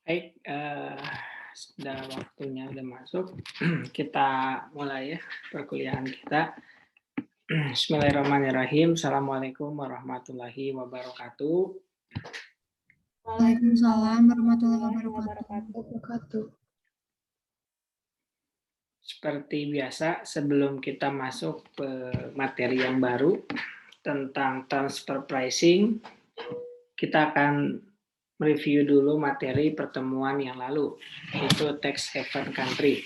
Baik, sudah waktunya udah masuk. Kita mulai ya perkuliahan kita. Bismillahirrahmanirrahim. Assalamualaikum warahmatullahi wabarakatuh. Waalaikumsalam warahmatullahi wabarakatuh. Seperti biasa, sebelum kita masuk ke materi yang baru tentang transfer pricing, kita akan mereview dulu materi pertemuan yang lalu, yaitu tax haven country.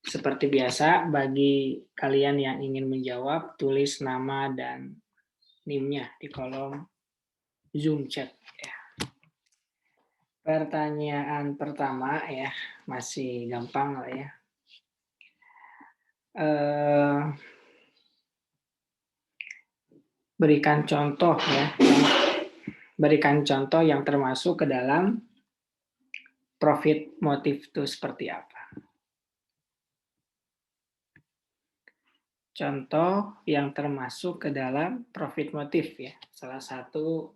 Seperti biasa, bagi kalian yang ingin menjawab, tulis nama dan NIM-nya di kolom Zoom chat. Ya. Pertanyaan pertama ya, masih gampang lah ya. Berikan contoh ya, berikan contoh yang termasuk ke dalam profit motif itu seperti apa. Contoh yang termasuk ke dalam profit motif ya, salah satu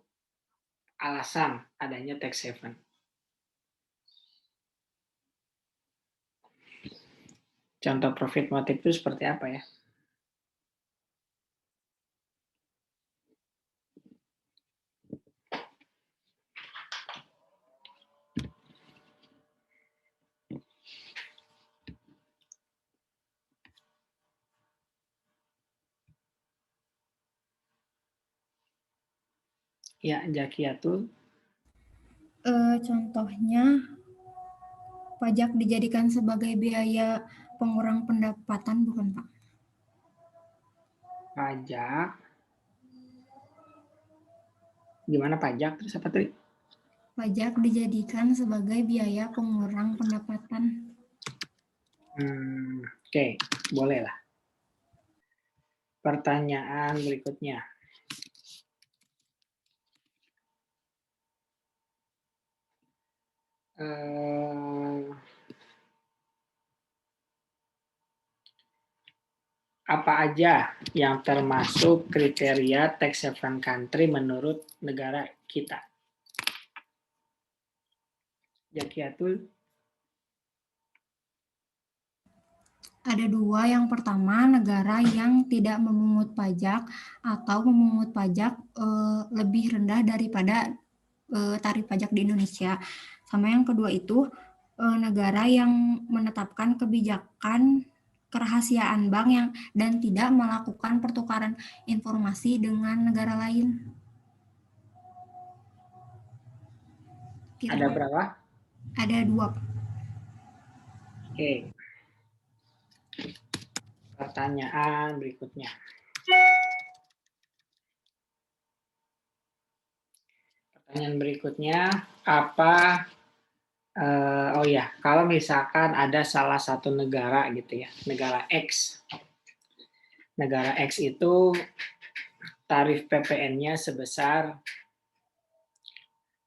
alasan adanya tax haven. Contoh profit motif itu seperti apa ya? Ya, Jakiatul. Contohnya, pajak dijadikan sebagai biaya pengurang pendapatan, bukan Pak? Pajak. Gimana pajak? Terus apa tadi? Pajak dijadikan sebagai biaya pengurang pendapatan. Oke, boleh lah. Pertanyaan berikutnya. Apa aja yang termasuk kriteria tax haven country menurut negara kita? Jakiatul. Ada dua. Yang pertama, negara yang tidak memungut pajak atau memungut pajak lebih rendah daripada tarif pajak di Indonesia. Sama yang kedua itu, negara yang menetapkan kebijakan kerahasiaan bank dan tidak melakukan pertukaran informasi dengan negara lain. Ada berapa? Ada dua. Oke. Pertanyaan berikutnya. Pertanyaan berikutnya, apa? Oh ya, kalau misalkan ada salah satu negara gitu ya, negara X. Negara X itu tarif PPN-nya sebesar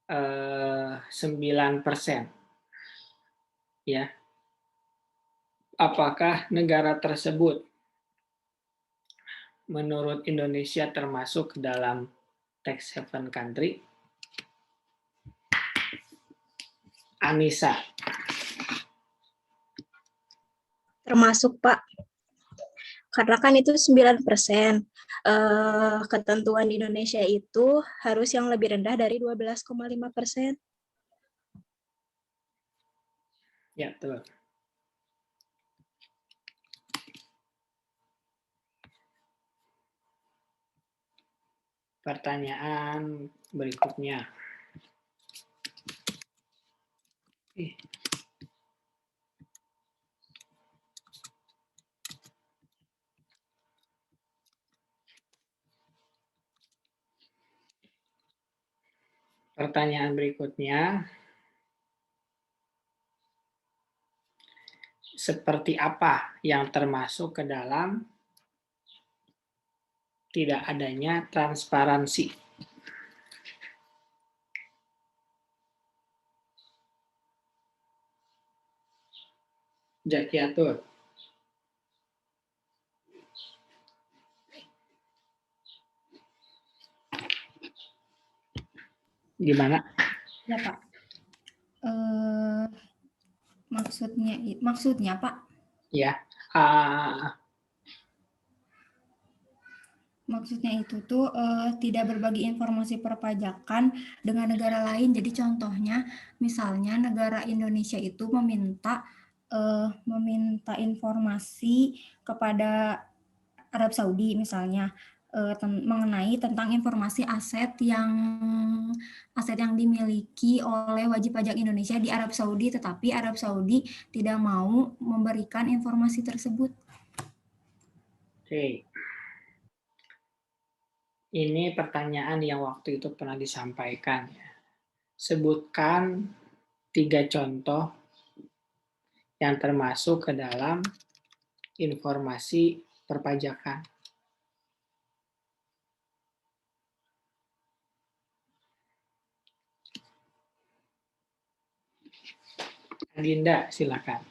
9%. Ya. Apakah negara tersebut menurut Indonesia termasuk dalam tax haven country? Anissa. Termasuk, Pak. Karena kan itu 9%. Ketentuan di Indonesia itu harus yang lebih rendah dari 12,5%. Ya, betul. Pertanyaan berikutnya. Pertanyaan berikutnya. Seperti apa yang termasuk ke dalam tidak adanya transparansi? Jakiatur. Gimana? Ya Pak. Maksudnya Pak? Ya, Maksudnya itu tuh tidak berbagi informasi perpajakan dengan negara lain. Jadi contohnya, misalnya negara Indonesia itu meminta informasi kepada Arab Saudi misalnya mengenai tentang informasi aset yang dimiliki oleh wajib pajak Indonesia di Arab Saudi, tetapi Arab Saudi tidak mau memberikan informasi tersebut. Oke. Ini pertanyaan yang waktu itu pernah disampaikan. Sebutkan 3 contoh yang termasuk ke dalam informasi perpajakan. Adinda, silakan.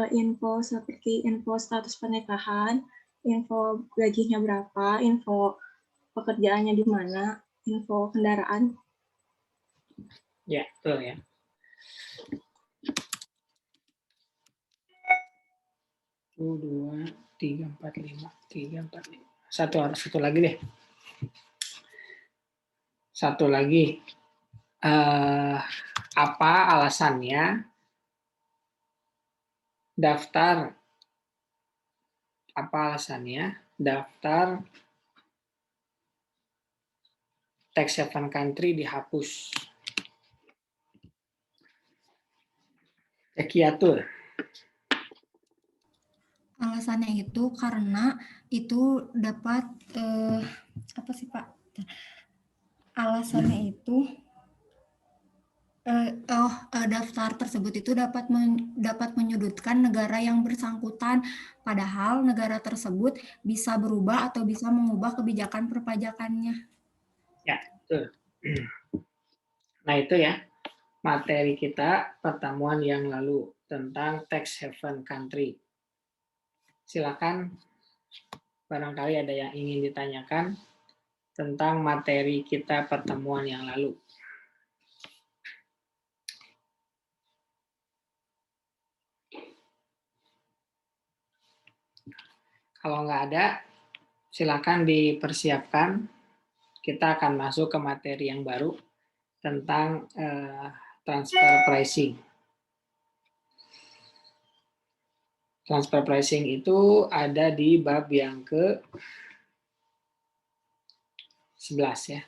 Info seperti info status pernikahan, info gajinya berapa, info pekerjaannya di mana, info kendaraan. Ya, betul ya. Dua, tiga, empat, lima. Satu lagi deh. Satu lagi. Apa alasannya daftar tax haven country dihapus? Cekiatur. Alasannya itu karena itu dapat apa sih Pak? Alasannya itu daftar tersebut itu dapat menyudutkan negara yang bersangkutan, padahal negara tersebut bisa berubah atau bisa mengubah kebijakan perpajakannya. Ya, betul. Nah, itu ya materi kita pertemuan yang lalu tentang tax haven country. Silakan, barangkali ada yang ingin ditanyakan tentang materi kita pertemuan yang lalu. Kalau nggak ada, silakan dipersiapkan. Kita akan masuk ke materi yang baru tentang transfer pricing. Transfer pricing itu ada di bab yang ke-11 ya.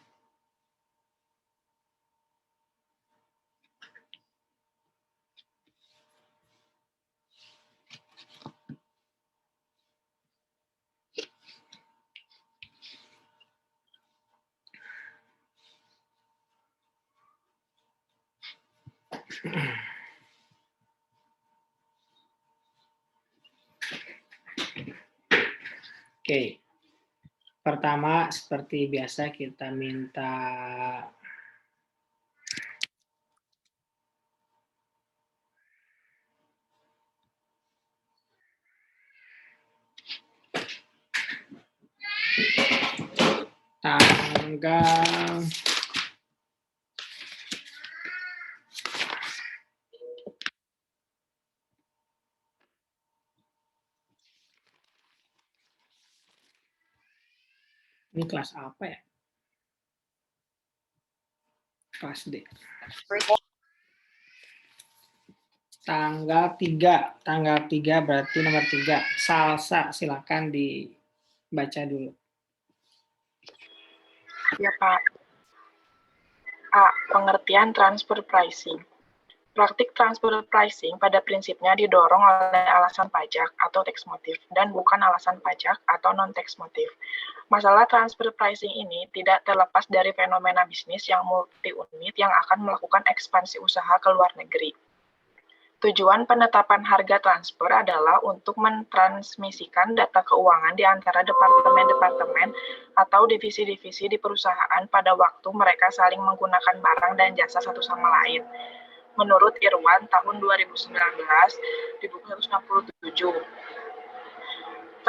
Oke. Pertama, seperti biasa kita minta tanggal ini kelas apa ya? Kelas D. Tanggal 3 berarti nomor 3. Salsa, silakan dibaca dulu. Ya Pak. A. Pengertian transfer pricing. Praktik transfer pricing pada prinsipnya didorong oleh alasan pajak atau tax motif dan bukan alasan pajak atau non-tax motif. Masalah transfer pricing ini tidak terlepas dari fenomena bisnis yang multi-unit yang akan melakukan ekspansi usaha ke luar negeri. Tujuan penetapan harga transfer adalah untuk mentransmisikan data keuangan di antara departemen-departemen atau divisi-divisi di perusahaan pada waktu mereka saling menggunakan barang dan jasa satu sama lain. Menurut Irwan tahun 2019 di buku 167.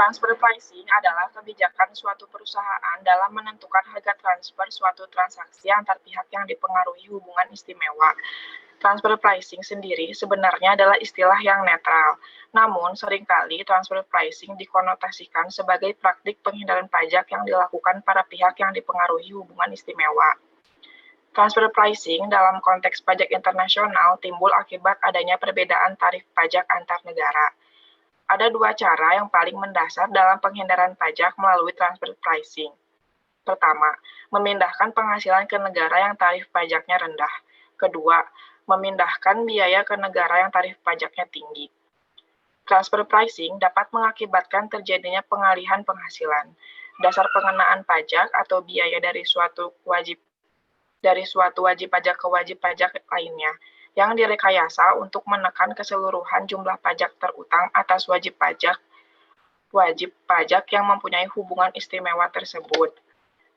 Transfer pricing adalah kebijakan suatu perusahaan dalam menentukan harga transfer suatu transaksi antar pihak yang dipengaruhi hubungan istimewa. Transfer pricing sendiri sebenarnya adalah istilah yang netral. Namun, seringkali transfer pricing dikonotasikan sebagai praktik penghindaran pajak yang dilakukan para pihak yang dipengaruhi hubungan istimewa. Transfer pricing dalam konteks pajak internasional timbul akibat adanya perbedaan tarif pajak antar negara. Ada dua cara yang paling mendasar dalam penghindaran pajak melalui transfer pricing. Pertama, memindahkan penghasilan ke negara yang tarif pajaknya rendah. Kedua, memindahkan biaya ke negara yang tarif pajaknya tinggi. Transfer pricing dapat mengakibatkan terjadinya pengalihan penghasilan. Dasar pengenaan pajak atau biaya dari suatu wajib pajak ke wajib pajak lainnya, yang direkayasa untuk menekan keseluruhan jumlah pajak terutang atas wajib pajak yang mempunyai hubungan istimewa tersebut.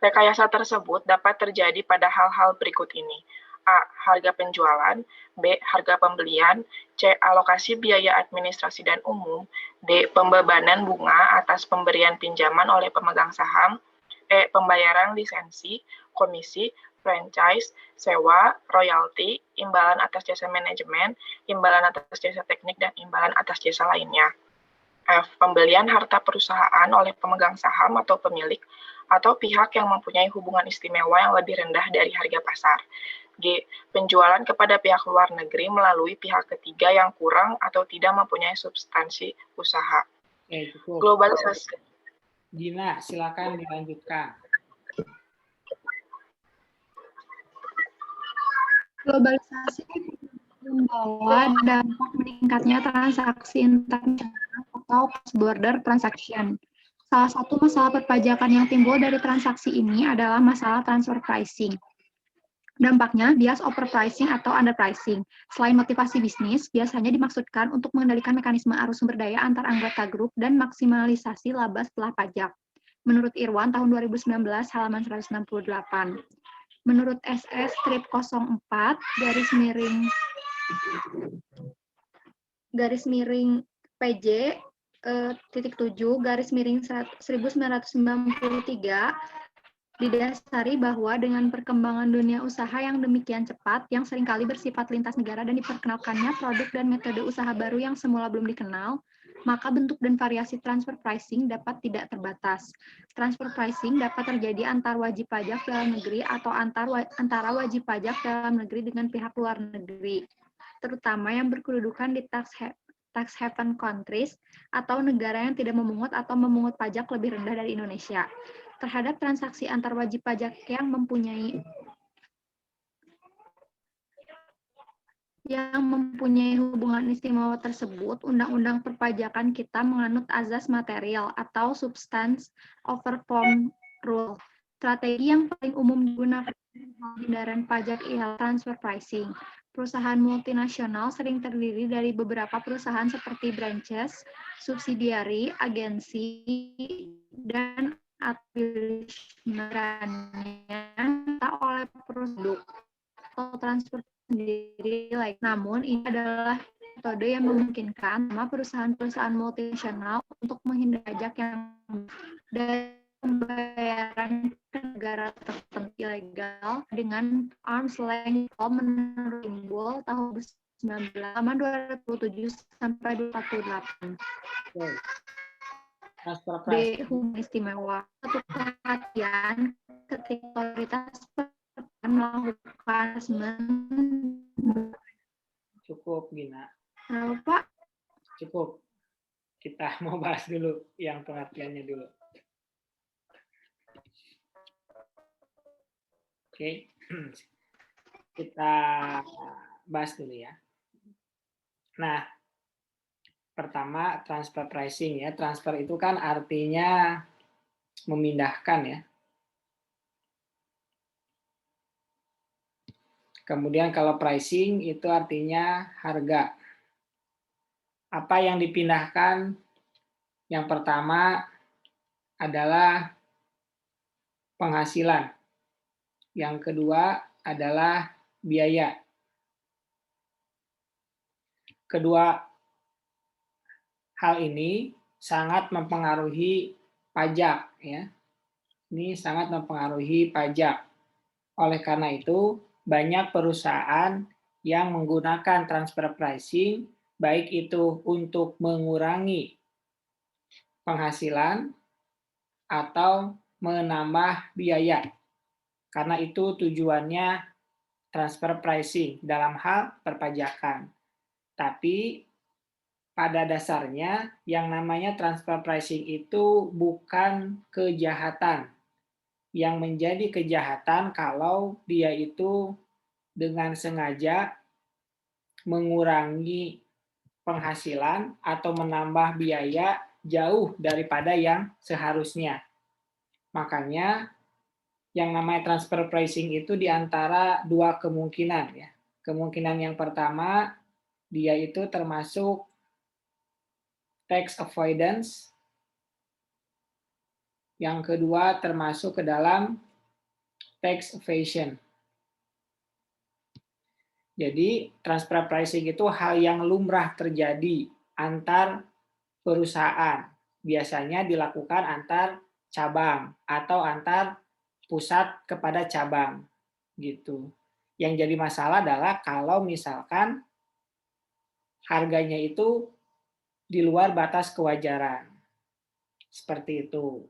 Rekayasa tersebut dapat terjadi pada hal-hal berikut ini. A. Harga penjualan. B. Harga pembelian. C. Alokasi biaya administrasi dan umum. D. Pembebanan bunga atas pemberian pinjaman oleh pemegang saham. E. Pembayaran lisensi, komisi, franchise, sewa, royalti, imbalan atas jasa manajemen, imbalan atas jasa teknik, dan imbalan atas jasa lainnya. F. Pembelian harta perusahaan oleh pemegang saham atau pemilik atau pihak yang mempunyai hubungan istimewa yang lebih rendah dari harga pasar. G. Penjualan kepada pihak luar negeri melalui pihak ketiga yang kurang atau tidak mempunyai substansi usaha. Globalisasi. Gina, silakan dilanjutkan. Globalisasi membawa dampak meningkatnya transaksi internasional atau cross-border transaction. Salah satu masalah perpajakan yang timbul dari transaksi ini adalah masalah transfer pricing. Dampaknya, bias overpricing atau underpricing. Selain motivasi bisnis, biasanya dimaksudkan untuk mengendalikan mekanisme arus sumber daya antar anggota grup dan maksimalisasi laba setelah pajak. Menurut Irwan, tahun 2019, halaman 168. Menurut SS strip 04, garis miring PJ, titik 7, garis miring 1993, didasari bahwa dengan perkembangan dunia usaha yang demikian cepat, yang seringkali bersifat lintas negara dan diperkenalkannya produk dan metode usaha baru yang semula belum dikenal, maka bentuk dan variasi transfer pricing dapat tidak terbatas. Transfer pricing dapat terjadi antar wajib pajak dalam negeri atau antara wajib pajak dalam negeri dengan pihak luar negeri, terutama yang berkedudukan di tax haven countries atau negara yang tidak memungut atau memungut pajak lebih rendah dari Indonesia. Terhadap transaksi antar wajib pajak yang mempunyai hubungan istimewa tersebut, Undang-Undang Perpajakan kita menganut azas material atau substance over form rule. Strategi yang paling umum digunakan penghindaran pajak ialah transfer pricing. Perusahaan multinasional sering terdiri dari beberapa perusahaan seperti branches, subsidiari, agensi, dan afiliasinya oleh produk atau transfer sendiri. Namun, ini adalah metode yang memungkinkan sama perusahaan-perusahaan multinasional untuk menghindari pajak yang dari pembayaran ke negara tertentu ilegal dengan arm's length menurut timbul tahun 1927 sampai 248. B. Hubungan istimewa. Satu perhatian ketika otoritas melakukan Cukup, Gina. Kenapa, Pak? Cukup. Kita mau bahas dulu yang pengertiannya dulu. Oke. Kita bahas dulu ya. Nah, pertama transfer pricing ya. Transfer itu kan artinya memindahkan ya. Kemudian kalau pricing itu artinya harga. Apa yang dipindahkan? Yang pertama adalah penghasilan. Yang kedua adalah biaya. Kedua hal ini sangat mempengaruhi pajak ya. Ini sangat mempengaruhi pajak. Oleh karena itu, banyak perusahaan yang menggunakan transfer pricing baik itu untuk mengurangi penghasilan atau menambah biaya. Karena itu tujuannya transfer pricing dalam hal perpajakan. Tapi pada dasarnya yang namanya transfer pricing itu bukan kejahatan. Yang menjadi kejahatan kalau dia itu dengan sengaja mengurangi penghasilan atau menambah biaya jauh daripada yang seharusnya. Makanya yang namanya transfer pricing itu di antara dua kemungkinan ya. Kemungkinan yang pertama, dia itu termasuk tax avoidance. Yang kedua termasuk ke dalam tax evasion. Jadi transfer pricing itu hal yang lumrah terjadi antar perusahaan. Biasanya dilakukan antar cabang atau antar pusat kepada cabang gitu. Yang jadi masalah adalah kalau misalkan harganya itu di luar batas kewajaran. Seperti itu.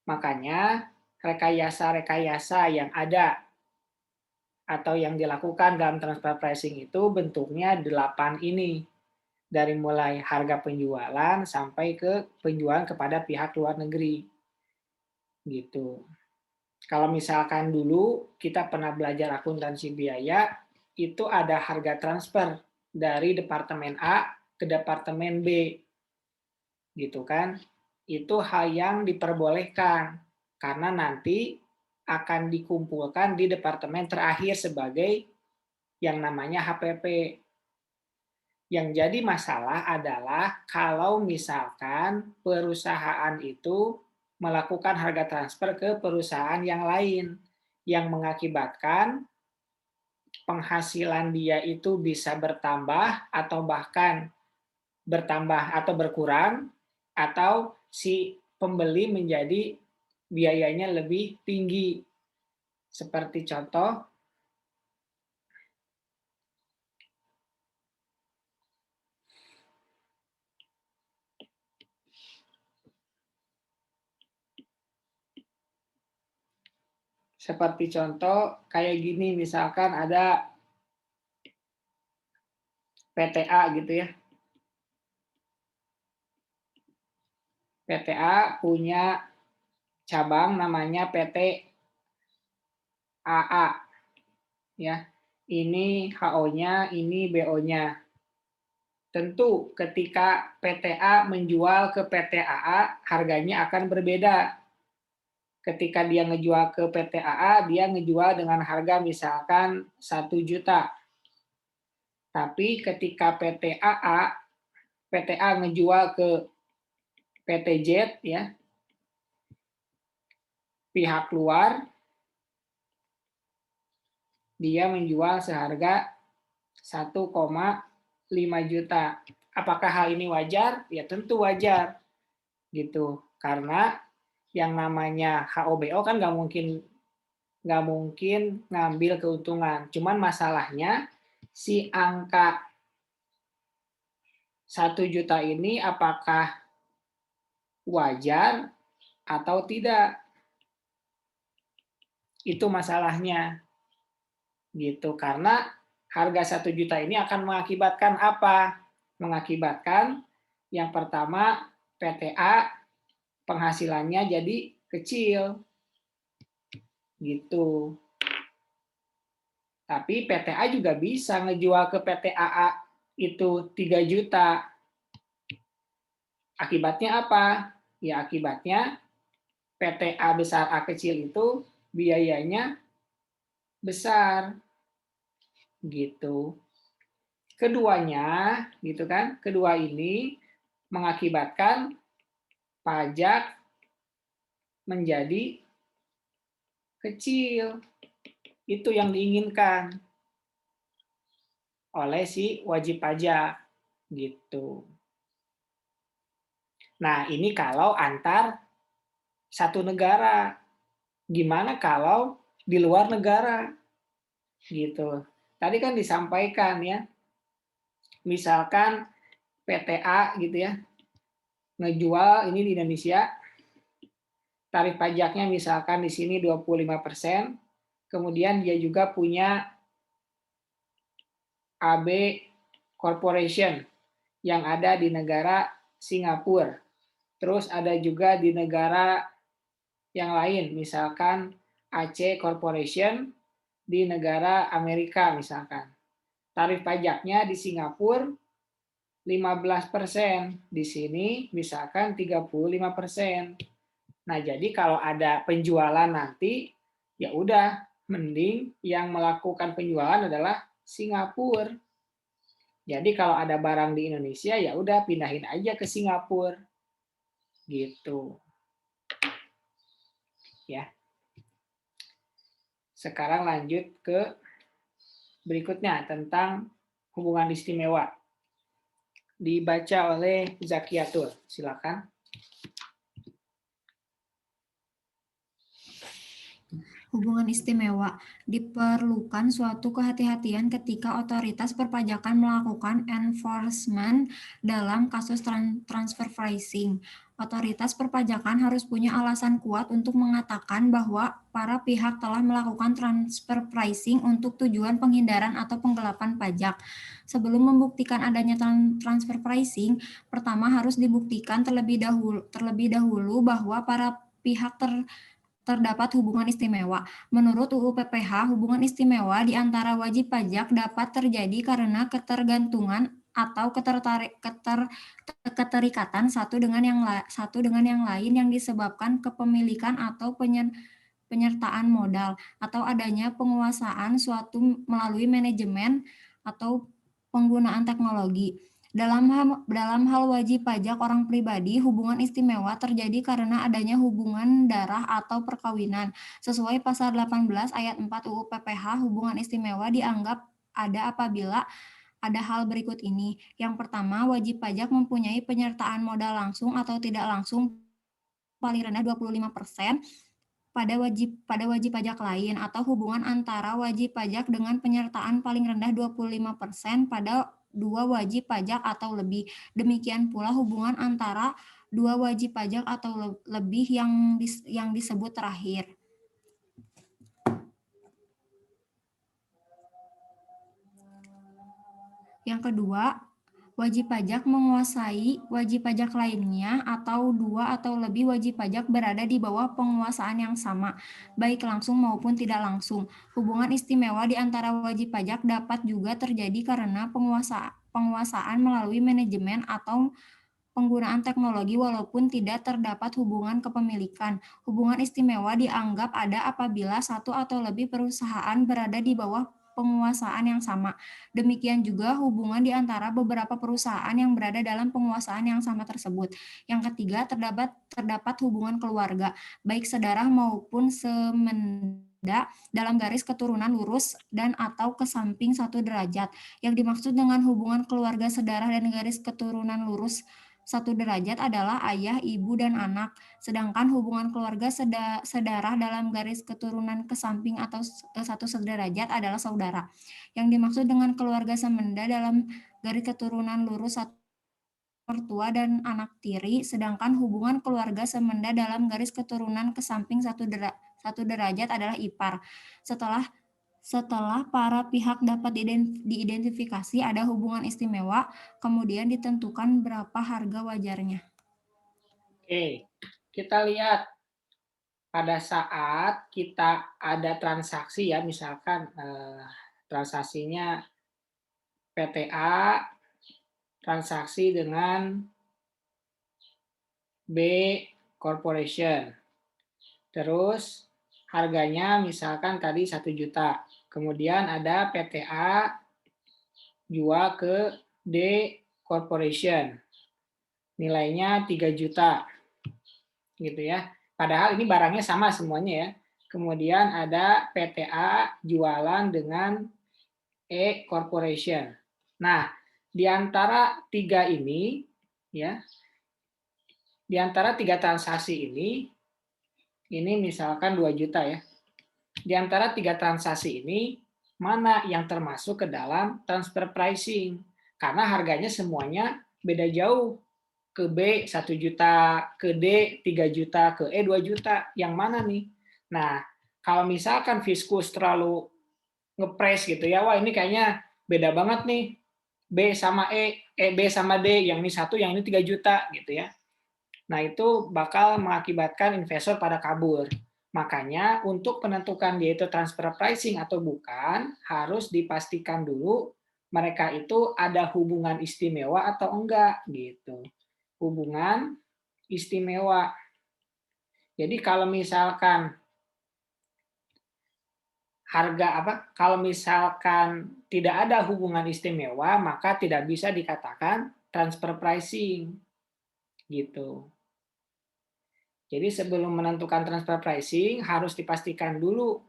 Makanya rekayasa-rekayasa yang ada atau yang dilakukan dalam transfer pricing itu bentuknya 8 ini. Dari mulai harga penjualan sampai ke penjualan kepada pihak luar negeri. Gitu. Kalau misalkan dulu kita pernah belajar akuntansi biaya, itu ada harga transfer dari departemen A ke departemen B. Gitu kan? Itu hal yang diperbolehkan karena nanti akan dikumpulkan di departemen terakhir sebagai yang namanya HPP. Yang jadi masalah adalah kalau misalkan perusahaan itu melakukan harga transfer ke perusahaan yang lain, yang mengakibatkan penghasilan dia itu bisa bertambah atau bahkan bertambah atau berkurang, atau si pembeli menjadi biayanya lebih tinggi. Seperti contoh, kayak gini, misalkan ada PTA gitu ya. PTA punya cabang namanya PT AA. Ya. Ini HO-nya, ini BO-nya. Tentu ketika PTA menjual ke PT AA, harganya akan berbeda. Ketika dia ngejual ke PT AA, dia ngejual dengan harga misalkan 1 juta. Tapi ketika PTA ngejual ke PT Jet ya, pihak luar, dia menjual seharga 1,5 juta. Apakah hal ini wajar? Ya tentu wajar. Gitu. Karena yang namanya HOBO kan nggak mungkin ngambil keuntungan. Cuman masalahnya si angka 1 juta ini apakah wajar atau tidak? Itu masalahnya. Gitu. Karena harga 1 juta ini akan mengakibatkan apa? Mengakibatkan yang pertama PTA penghasilannya jadi kecil. Gitu. Tapi PTA juga bisa ngejual ke PT AA itu 3 juta. Akibatnya apa? Ya akibatnya PTA besar A kecil itu biayanya besar. Gitu. Keduanya, gitu kan? Kedua ini mengakibatkan pajak menjadi kecil. Itu yang diinginkan oleh si wajib pajak. Gitu. Nah, ini kalau antar satu negara. Gimana kalau di luar negara? Gitu. Tadi kan disampaikan ya, misalkan PTA gitu ya, ngejual ini di Indonesia, tarif pajaknya misalkan di sini 25%, kemudian dia juga punya AB Corporation yang ada di negara Singapura. Terus ada juga di negara yang lain, misalkan AC Corporation di negara Amerika misalkan. Tarif pajaknya di Singapura 15%, di sini misalkan 35%. Nah, jadi kalau ada penjualan nanti, ya udah mending yang melakukan penjualan adalah Singapura. Jadi kalau ada barang di Indonesia, ya udah pindahin aja ke Singapura. Gitu. Ya. Sekarang lanjut ke berikutnya tentang hubungan istimewa. Dibaca oleh Zakiatul. Silakan. Hubungan istimewa. Diperlukan suatu kehati-hatian ketika otoritas perpajakan melakukan enforcement dalam kasus transfer pricing. Otoritas perpajakan harus punya alasan kuat untuk mengatakan bahwa para pihak telah melakukan transfer pricing untuk tujuan penghindaran atau penggelapan pajak. Sebelum membuktikan adanya transfer pricing, pertama harus dibuktikan terlebih dahulu bahwa para pihak terdapat hubungan istimewa. Menurut UU PPH, hubungan istimewa di antara wajib pajak dapat terjadi karena ketergantungan atau keterikatan satu dengan yang lain yang disebabkan kepemilikan atau penyertaan modal atau adanya penguasaan suatu melalui manajemen atau penggunaan teknologi. Dalam hal wajib pajak orang pribadi, hubungan istimewa terjadi karena adanya hubungan darah atau perkawinan. Sesuai pasal 18 ayat 4 UU PPH, hubungan istimewa dianggap ada apabila ada hal berikut ini. Yang pertama, wajib pajak mempunyai penyertaan modal langsung atau tidak langsung paling rendah 25% pada wajib pajak lain, atau hubungan antara wajib pajak dengan penyertaan paling rendah 25% pada dua wajib pajak atau lebih. Demikian pula hubungan antara dua wajib pajak atau lebih yang disebut terakhir. Yang kedua, wajib pajak menguasai wajib pajak lainnya atau dua atau lebih wajib pajak berada di bawah penguasaan yang sama, baik langsung maupun tidak langsung. Hubungan istimewa di antara wajib pajak dapat juga terjadi karena penguasaan melalui manajemen atau penggunaan teknologi walaupun tidak terdapat hubungan kepemilikan. Hubungan istimewa dianggap ada apabila satu atau lebih perusahaan berada di bawah penguasaan yang sama. Demikian juga hubungan di antara beberapa perusahaan yang berada dalam penguasaan yang sama tersebut. Yang ketiga, terdapat hubungan keluarga, baik sedarah maupun semenda dalam garis keturunan lurus dan atau ke samping 1 derajat. Yang dimaksud dengan hubungan keluarga sedarah dan garis keturunan lurus 1 derajat adalah ayah, ibu, dan anak, sedangkan hubungan keluarga sedarah dalam garis keturunan ke samping atau 1 sederajat adalah saudara. Yang dimaksud dengan keluarga semenda dalam garis keturunan lurus 1 mertua dan anak tiri, sedangkan hubungan keluarga semenda dalam garis keturunan ke samping 1 derajat adalah ipar. Setelah para pihak dapat diidentifikasi ada hubungan istimewa, kemudian ditentukan berapa harga wajarnya. Oke, kita lihat pada saat kita ada transaksi ya, misalkan transaksinya PTA transaksi dengan B Corporation. Terus harganya misalkan tadi 1 juta. Kemudian ada PTA jual ke D Corporation. Nilainya 3 juta. Gitu ya. Padahal ini barangnya sama semuanya ya. Kemudian ada PTA jualan dengan E Corporation. Nah, di antara 3 ini ya, Di antara 3 transaksi ini misalkan 2 juta ya. Di antara 3 transaksi ini, mana yang termasuk ke dalam transfer pricing? Karena harganya semuanya beda jauh. Ke B 1 juta, ke D 3 juta, ke E 2 juta. Yang mana nih? Nah, kalau misalkan Fiskus terlalu ngepres gitu ya, wah ini kayaknya beda banget nih. B sama B sama D, yang ini 1, yang ini 3 juta gitu ya. Nah, itu bakal mengakibatkan investor pada kabur. Makanya untuk menentukan dia itu transfer pricing atau bukan, harus dipastikan dulu mereka itu ada hubungan istimewa atau enggak gitu. Hubungan istimewa. Jadi kalau misalkan kalau misalkan tidak ada hubungan istimewa, maka tidak bisa dikatakan transfer pricing gitu. Jadi sebelum menentukan transfer pricing harus dipastikan dulu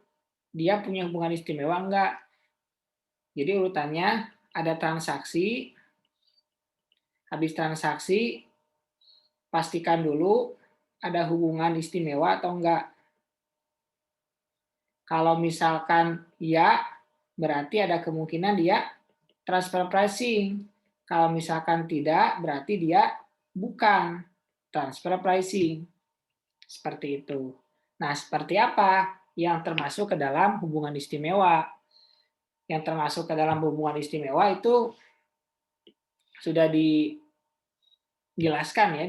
dia punya hubungan istimewa enggak. Jadi urutannya ada transaksi, habis transaksi pastikan dulu ada hubungan istimewa atau enggak. Kalau misalkan ya, berarti ada kemungkinan dia transfer pricing. Kalau misalkan tidak, berarti dia bukan transfer pricing. Seperti itu. Nah, seperti apa yang termasuk ke dalam hubungan istimewa? Yang termasuk ke dalam hubungan istimewa itu sudah dijelaskan ya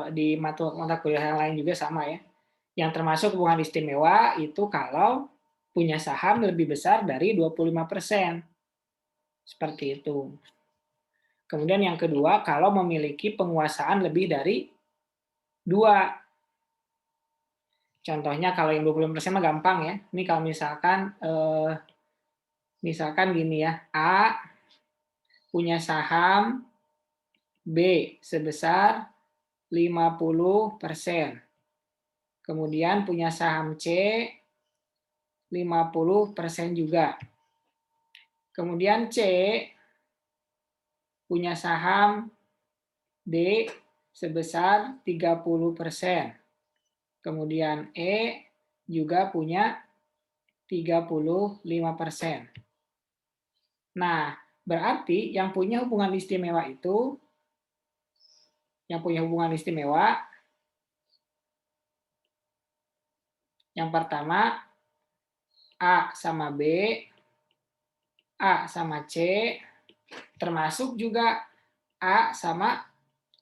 di mata kuliah yang lain juga sama ya. Yang termasuk hubungan istimewa itu kalau punya saham lebih besar dari 25%. Seperti itu. Kemudian yang kedua, kalau memiliki penguasaan lebih dari 2. Contohnya kalau yang 25% mah gampang ya. Ini kalau misalkan gini ya, A punya saham B sebesar 50%. Kemudian punya saham C 50% juga. Kemudian C punya saham D sebesar 30%. Kemudian E juga punya 35%. Nah, berarti yang punya hubungan istimewa itu, yang pertama A sama B, A sama C, termasuk juga A sama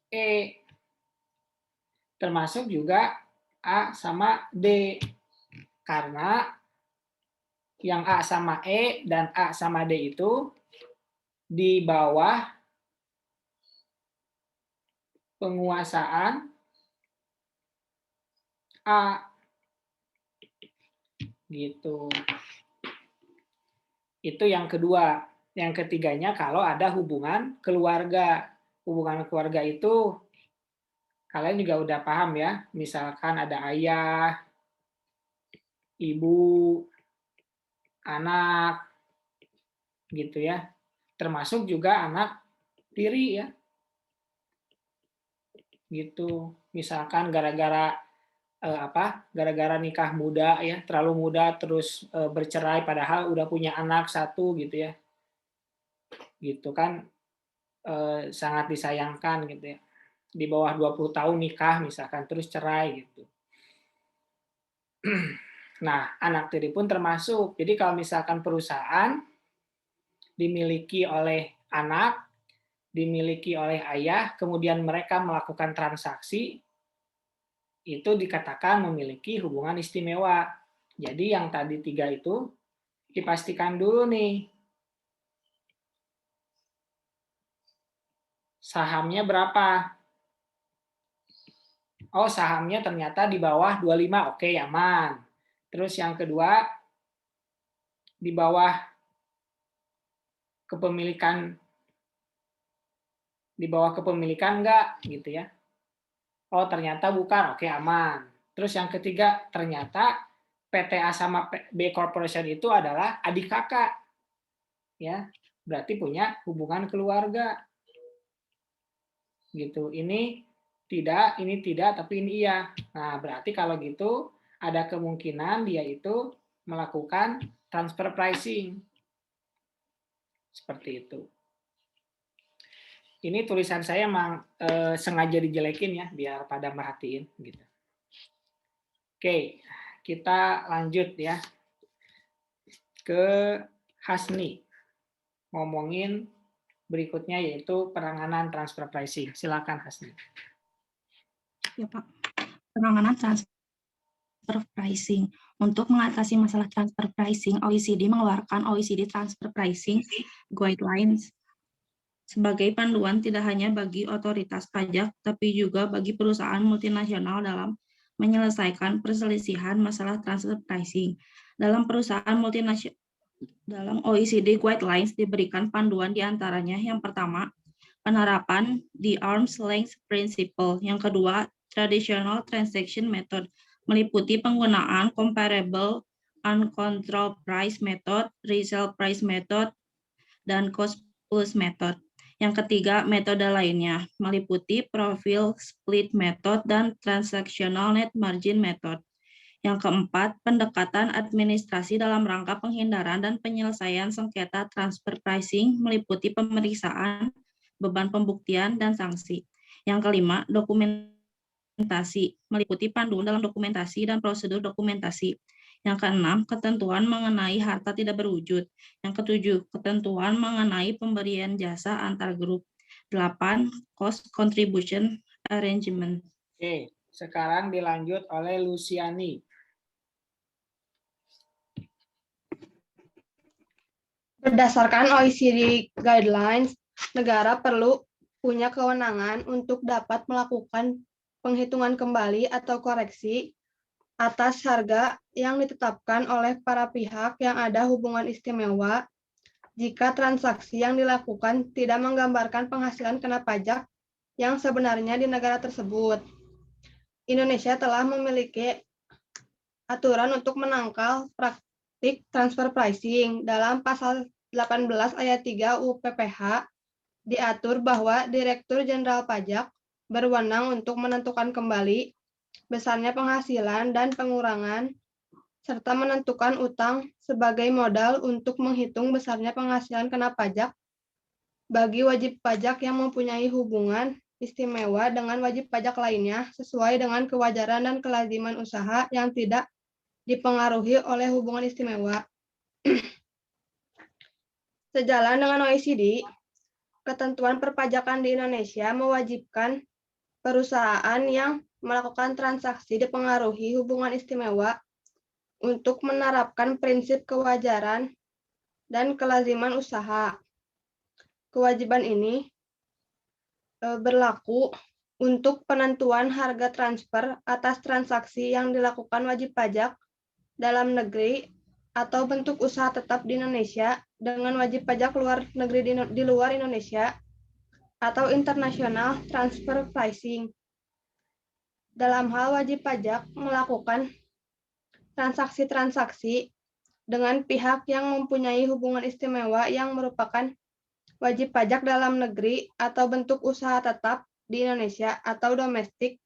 E, termasuk juga A sama D. Karena yang A sama E dan A sama D itu di bawah penguasaan A. Gitu. Itu yang kedua. Yang ketiganya kalau ada hubungan keluarga. Hubungan keluarga itu kalian juga udah paham ya. Misalkan ada ayah, ibu, anak, gitu ya. Termasuk juga anak tiri ya. Gitu. Misalkan gara-gara nikah muda ya, terlalu muda terus bercerai padahal udah punya anak 1 gitu ya. Gitu kan sangat disayangkan gitu ya. Di bawah 20 tahun nikah misalkan terus cerai gitu. Nah, anak tiri pun termasuk. Jadi kalau misalkan perusahaan dimiliki oleh anak, dimiliki oleh ayah, kemudian mereka melakukan transaksi, itu dikatakan memiliki hubungan istimewa. Jadi yang tadi 3 itu dipastikan dulu nih. Sahamnya berapa? Oh, sahamnya ternyata di bawah 25, oke, aman. Terus yang kedua, di bawah kepemilikan enggak gitu ya. Oh, ternyata bukan, oke, aman. Terus yang ketiga, ternyata PTA sama B Corporation itu adalah adik kakak. Ya, berarti punya hubungan keluarga. Gitu. Ini tidak, ini tidak, tapi ini iya. Nah, berarti kalau gitu ada kemungkinan dia itu melakukan transfer pricing. Seperti itu. Ini tulisan saya emang sengaja dijelekin ya, biar pada merhatiin gitu. Oke, kita lanjut ya ke Hasni. Ngomongin berikutnya yaitu penanganan transfer pricing. Silakan Hasni. Ya Pak, penanganan transfer pricing. Untuk mengatasi masalah transfer pricing, OECD mengeluarkan OECD Transfer Pricing Guidelines sebagai panduan tidak hanya bagi otoritas pajak, tapi juga bagi perusahaan multinasional dalam menyelesaikan perselisihan masalah transfer pricing. Dalam perusahaan multinasional, dalam OECD Guidelines diberikan panduan diantaranya yang pertama, penerapan the arm's length principle. Yang kedua, traditional transaction method, meliputi penggunaan comparable uncontrolled price method, resale price method, dan cost plus method. Yang ketiga, metode lainnya, meliputi profile split method dan transactional net margin method. Yang keempat, pendekatan administrasi dalam rangka penghindaran dan penyelesaian sengketa transfer pricing, meliputi pemeriksaan beban pembuktian, dan sanksi. Yang kelima, dokumentasi, meliputi panduan dalam dokumentasi dan prosedur dokumentasi. Yang keenam, ketentuan mengenai harta tidak berwujud. Yang ketujuh, ketentuan mengenai pemberian jasa antar grup. 8, cost contribution arrangement. Oke, sekarang dilanjut oleh Luciani. Berdasarkan OECD Guidelines, negara perlu punya kewenangan untuk dapat melakukan penghitungan kembali atau koreksi atas harga yang ditetapkan oleh para pihak yang ada hubungan istimewa jika transaksi yang dilakukan tidak menggambarkan penghasilan kena pajak yang sebenarnya di negara tersebut. Indonesia telah memiliki aturan untuk menangkal praktik transfer pricing. Dalam pasal 18 ayat 3 UPPH diatur bahwa Direktur Jenderal Pajak berwenang untuk menentukan kembali besarnya penghasilan dan pengurangan serta menentukan utang sebagai modal untuk menghitung besarnya penghasilan kena pajak bagi wajib pajak yang mempunyai hubungan istimewa dengan wajib pajak lainnya sesuai dengan kewajaran dan kelaziman usaha yang tidak dipengaruhi oleh hubungan istimewa. Sejalan dengan OECD, ketentuan perpajakan di Indonesia mewajibkan perusahaan yang melakukan transaksi dipengaruhi hubungan istimewa untuk menerapkan prinsip kewajaran dan kelaziman usaha. Kewajiban ini berlaku untuk penentuan harga transfer atas transaksi yang dilakukan wajib pajak dalam negeri atau bentuk usaha tetap di Indonesia dengan wajib pajak luar negeri di luar Indonesia atau international transfer pricing. Dalam hal wajib pajak melakukan transaksi-transaksi dengan pihak yang mempunyai hubungan istimewa yang merupakan wajib pajak dalam negeri atau bentuk usaha tetap di Indonesia atau domestic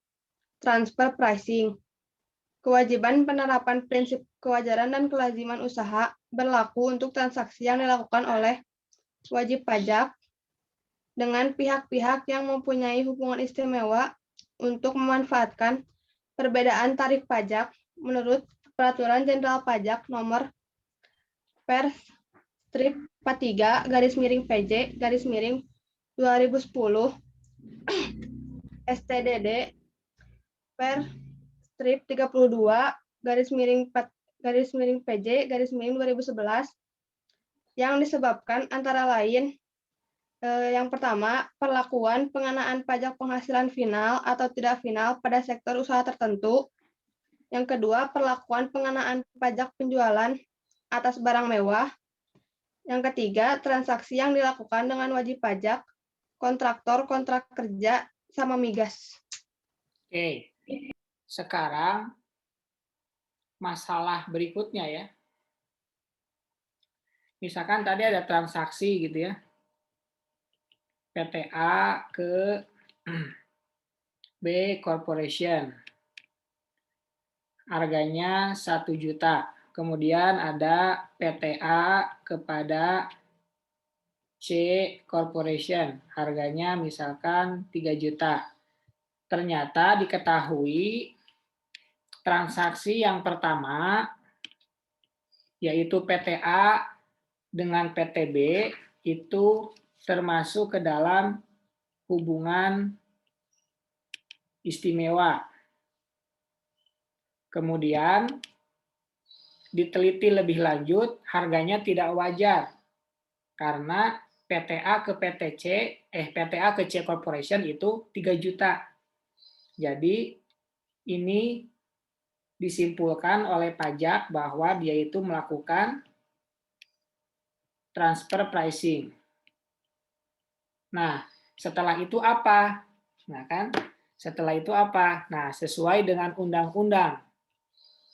transfer pricing. Kewajiban penerapan prinsip kewajaran dan kelaziman usaha berlaku untuk transaksi yang dilakukan oleh wajib pajak dengan pihak-pihak yang mempunyai hubungan istimewa untuk memanfaatkan perbedaan tarif pajak menurut Peraturan Jenderal Pajak Nomor Per/43/PJ/2010 STDD Per/32/PJ/2011 yang disebabkan antara lain yang pertama, perlakuan pengenaan pajak penghasilan final atau tidak final pada sektor usaha tertentu. Yang kedua, perlakuan pengenaan pajak penjualan atas barang mewah. Yang ketiga, transaksi yang dilakukan dengan wajib pajak, kontraktor, kontrak kerja, sama migas. Oke, sekarang masalah berikutnya ya. Misalkan tadi ada transaksi gitu ya. PTA ke B Corporation. Harganya 1 juta. Kemudian ada PTA kepada C Corporation. Harganya misalkan 3 juta. Ternyata diketahui transaksi yang pertama, yaitu PTA dengan PTB, itu termasuk ke dalam hubungan istimewa. Kemudian diteliti lebih lanjut, harganya tidak wajar karena PTA ke PTC, PTA ke C Corporation itu 3 juta. Jadi ini disimpulkan oleh pajak bahwa dia itu melakukan transfer pricing. Nah, setelah itu apa? Nah, kan? Setelah itu apa? Nah, sesuai dengan undang-undang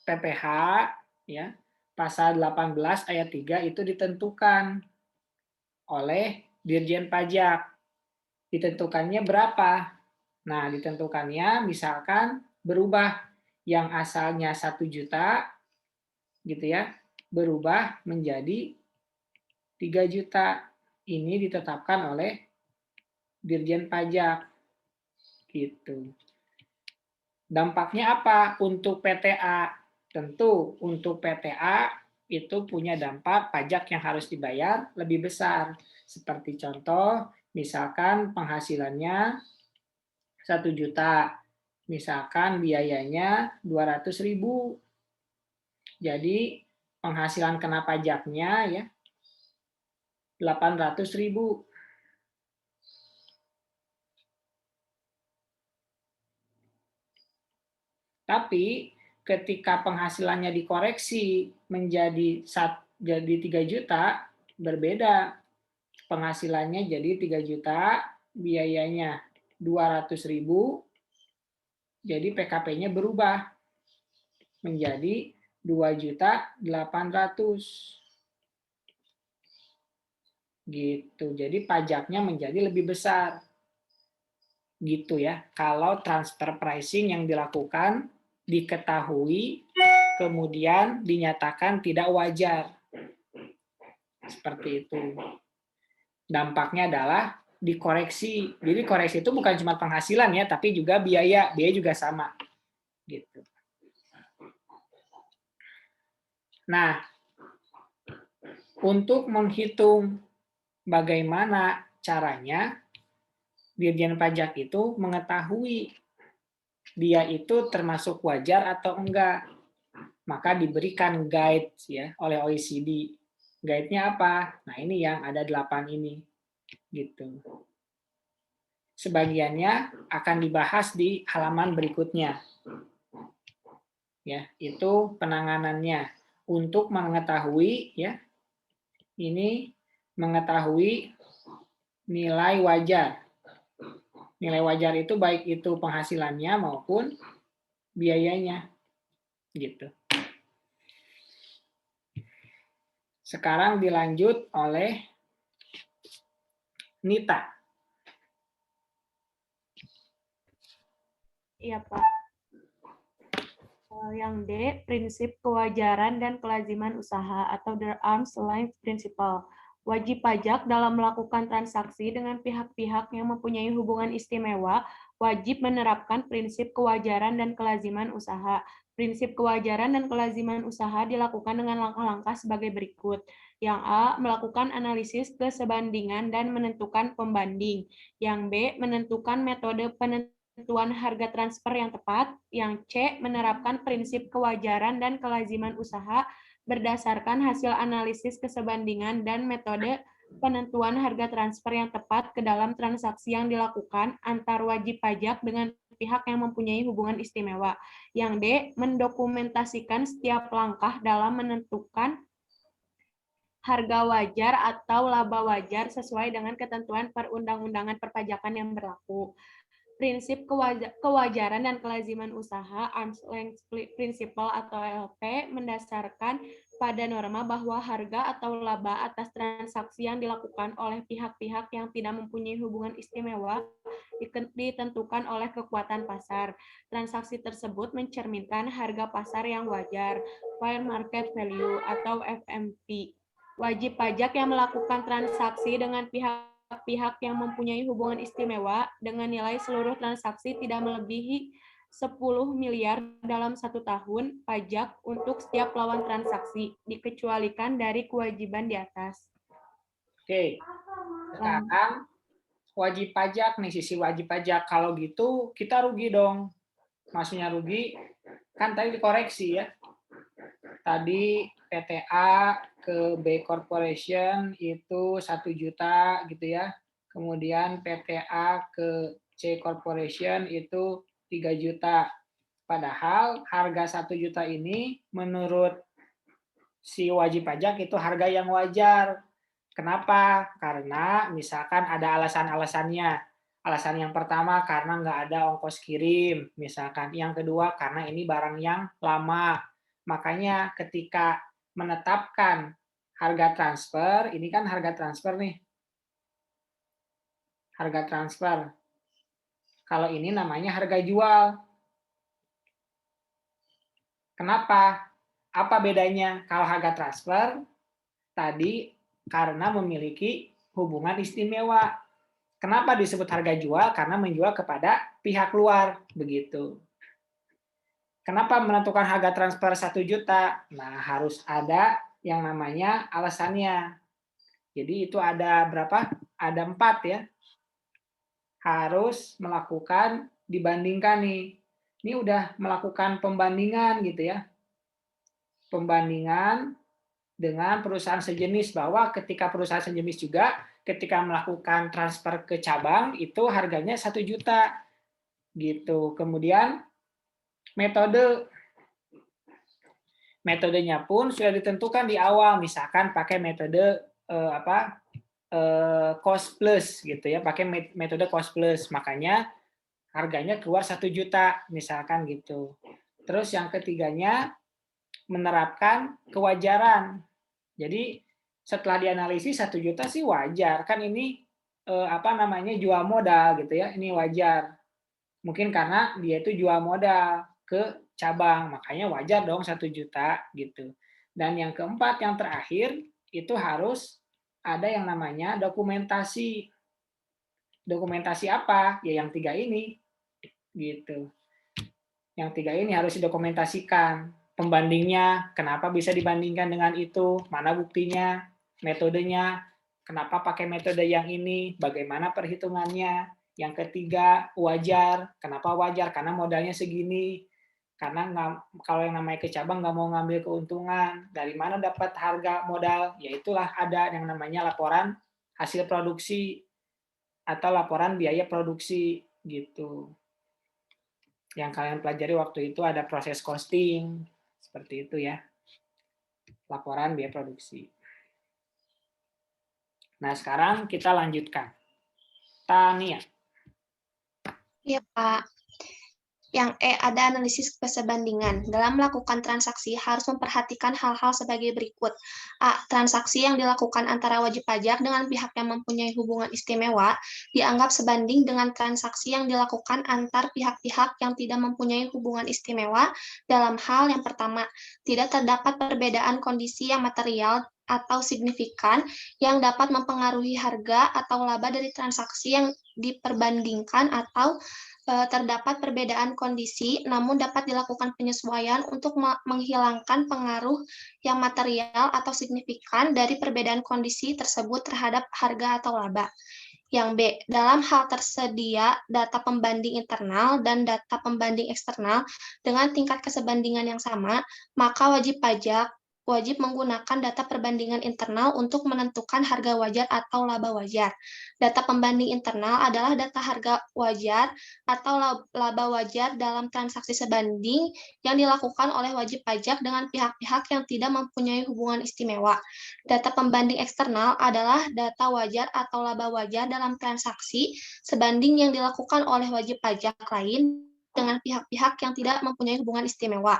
PPH ya, pasal 18 ayat 3 itu ditentukan oleh Dirjen Pajak. Ditentukannya berapa? Nah, ditentukannya misalkan berubah yang asalnya 1 juta gitu ya, berubah menjadi 3 juta. Ini ditetapkan oleh Dirjen Pajak. Gitu. Dampaknya apa untuk PTA? Tentu untuk PTA itu punya dampak pajak yang harus dibayar lebih besar. Seperti contoh, misalkan penghasilannya 1 juta, misalkan biayanya 200.000. Jadi penghasilan kena pajaknya ya 800.000. Tapi ketika penghasilannya dikoreksi menjadi 3 juta, berbeda. Penghasilannya jadi 3 juta, biayanya 200.000, jadi PKP-nya berubah menjadi 2.800.000. Gitu. Jadi pajaknya menjadi lebih besar. Gitu ya. Kalau transfer pricing yang dilakukan diketahui kemudian dinyatakan tidak wajar. Seperti itu. Dampaknya adalah dikoreksi. Jadi koreksi itu bukan cuma penghasilan ya, tapi juga biaya. Biaya juga sama. Gitu. Nah, untuk menghitung bagaimana caranya, Dirjen Pajak itu mengetahui dia itu termasuk wajar atau enggak. Maka diberikan guide ya oleh OECD. Guide-nya apa? Nah, ini yang ada 8 ini. Gitu. Sebagiannya akan dibahas di halaman berikutnya. Ya, itu penanganannya. Untuk mengetahui ya, ini mengetahui nilai wajar. Nilai wajar itu baik itu penghasilannya maupun biayanya. Gitu. Sekarang dilanjut oleh Nita. Iya, Pak. Yang D, prinsip kewajaran dan kelaziman usaha atau the arm's length principle. Wajib pajak dalam melakukan transaksi dengan pihak-pihak yang mempunyai hubungan istimewa wajib menerapkan prinsip kewajaran dan kelaziman usaha. Prinsip kewajaran dan kelaziman usaha dilakukan dengan langkah-langkah sebagai berikut. Yang A, melakukan analisis kesebandingan dan menentukan pembanding. Yang B, menentukan metode penentuan harga transfer yang tepat. Yang C, menerapkan prinsip kewajaran dan kelaziman usaha berdasarkan hasil analisis kesebandingan dan metode penentuan harga transfer yang tepat ke dalam transaksi yang dilakukan antar wajib pajak dengan pihak yang mempunyai hubungan istimewa. Yang D, mendokumentasikan setiap langkah dalam menentukan harga wajar atau laba wajar sesuai dengan ketentuan perundang-undangan perpajakan yang berlaku. Prinsip kewajaran dan kelaziman usaha arm's length principle atau LP mendasarkan pada norma bahwa harga atau laba atas transaksi yang dilakukan oleh pihak-pihak yang tidak mempunyai hubungan istimewa ditentukan oleh kekuatan pasar. Transaksi tersebut mencerminkan harga pasar yang wajar, fair market value atau FMV. Wajib pajak yang melakukan transaksi dengan pihak yang mempunyai hubungan istimewa dengan nilai seluruh transaksi tidak melebihi 10 miliar dalam 1 tahun pajak untuk setiap lawan transaksi, dikecualikan dari kewajiban di atas. Oke, sekarang wajib pajak nih, sisi wajib pajak. Kalau gitu kita rugi dong. Maksudnya rugi, kan tadi dikoreksi ya. Tadi PTA ke B Corporation itu 1 juta gitu ya. Kemudian PTA ke C Corporation itu 3 juta. Padahal harga 1 juta ini menurut si wajib pajak itu harga yang wajar. Kenapa? Karena misalkan ada alasan-alasannya. Alasan yang pertama karena nggak ada ongkos kirim, misalkan. Yang kedua karena ini barang yang lama. Makanya ketika menetapkan harga transfer, ini kan harga transfer nih. Harga transfer. Kalau ini namanya harga jual. Kenapa? Apa bedanya? Kalau harga transfer, tadi karena memiliki hubungan istimewa. Kenapa disebut harga jual? Karena menjual kepada pihak luar, begitu. Kenapa menentukan harga transfer 1 juta? Nah, harus ada yang namanya alasannya. Jadi itu ada berapa? Ada 4 ya. Harus melakukan dibandingkan nih. Ini udah melakukan pembandingan gitu ya. Pembandingan dengan perusahaan sejenis, bahwa ketika perusahaan sejenis juga ketika melakukan transfer ke cabang itu harganya 1 juta gitu. Kemudian metodenya pun sudah ditentukan di awal, misalkan pakai metode cost plus gitu ya, pakai metode cost plus, makanya harganya keluar 1 juta misalkan gitu. Terus yang ketiganya menerapkan kewajaran. Jadi setelah dianalisis 1 juta sih wajar, kan ini jual modal gitu ya, ini wajar. Mungkin karena dia itu jual modal ke cabang, makanya wajar dong 1 juta gitu. Dan yang keempat, yang terakhir itu harus ada yang namanya dokumentasi. Dokumentasi apa? Ya yang 3 ini gitu. Yang 3 ini harus didokumentasikan. Pembandingnya, kenapa bisa dibandingkan dengan itu, mana buktinya, metodenya, kenapa pakai metode yang ini, bagaimana perhitungannya. Yang ketiga, wajar. Kenapa wajar? Karena modalnya segini. Karena kalau yang namanya ke cabang nggak mau ngambil keuntungan. Dari mana dapat harga modal? Ya itulah ada yang namanya laporan hasil produksi atau laporan biaya produksi gitu. Yang kalian pelajari waktu itu ada proses costing, seperti itu ya. Laporan biaya produksi. Nah, sekarang kita lanjutkan. Tania. Iya, Pak. Yang E, ada analisis keserbandingan. Dalam melakukan transaksi harus memperhatikan hal-hal sebagai berikut. A. Transaksi yang dilakukan antara wajib pajak dengan pihak yang mempunyai hubungan istimewa dianggap sebanding dengan transaksi yang dilakukan antar pihak-pihak yang tidak mempunyai hubungan istimewa dalam hal yang pertama, tidak terdapat perbedaan kondisi yang material atau signifikan yang dapat mempengaruhi harga atau laba dari transaksi yang diperbandingkan, atau terdapat perbedaan kondisi, namun dapat dilakukan penyesuaian untuk menghilangkan pengaruh yang material atau signifikan dari perbedaan kondisi tersebut terhadap harga atau laba. Yang B, dalam hal tersedia data pembanding internal dan data pembanding eksternal dengan tingkat keserbandingan yang sama, maka wajib pajak wajib menggunakan data perbandingan internal untuk menentukan harga wajar atau laba wajar. Data pembanding internal adalah data harga wajar atau laba wajar dalam transaksi sebanding yang dilakukan oleh wajib pajak dengan pihak-pihak yang tidak mempunyai hubungan istimewa. Data pembanding eksternal adalah data wajar atau laba wajar dalam transaksi sebanding yang dilakukan oleh wajib pajak lain dengan pihak-pihak yang tidak mempunyai hubungan istimewa.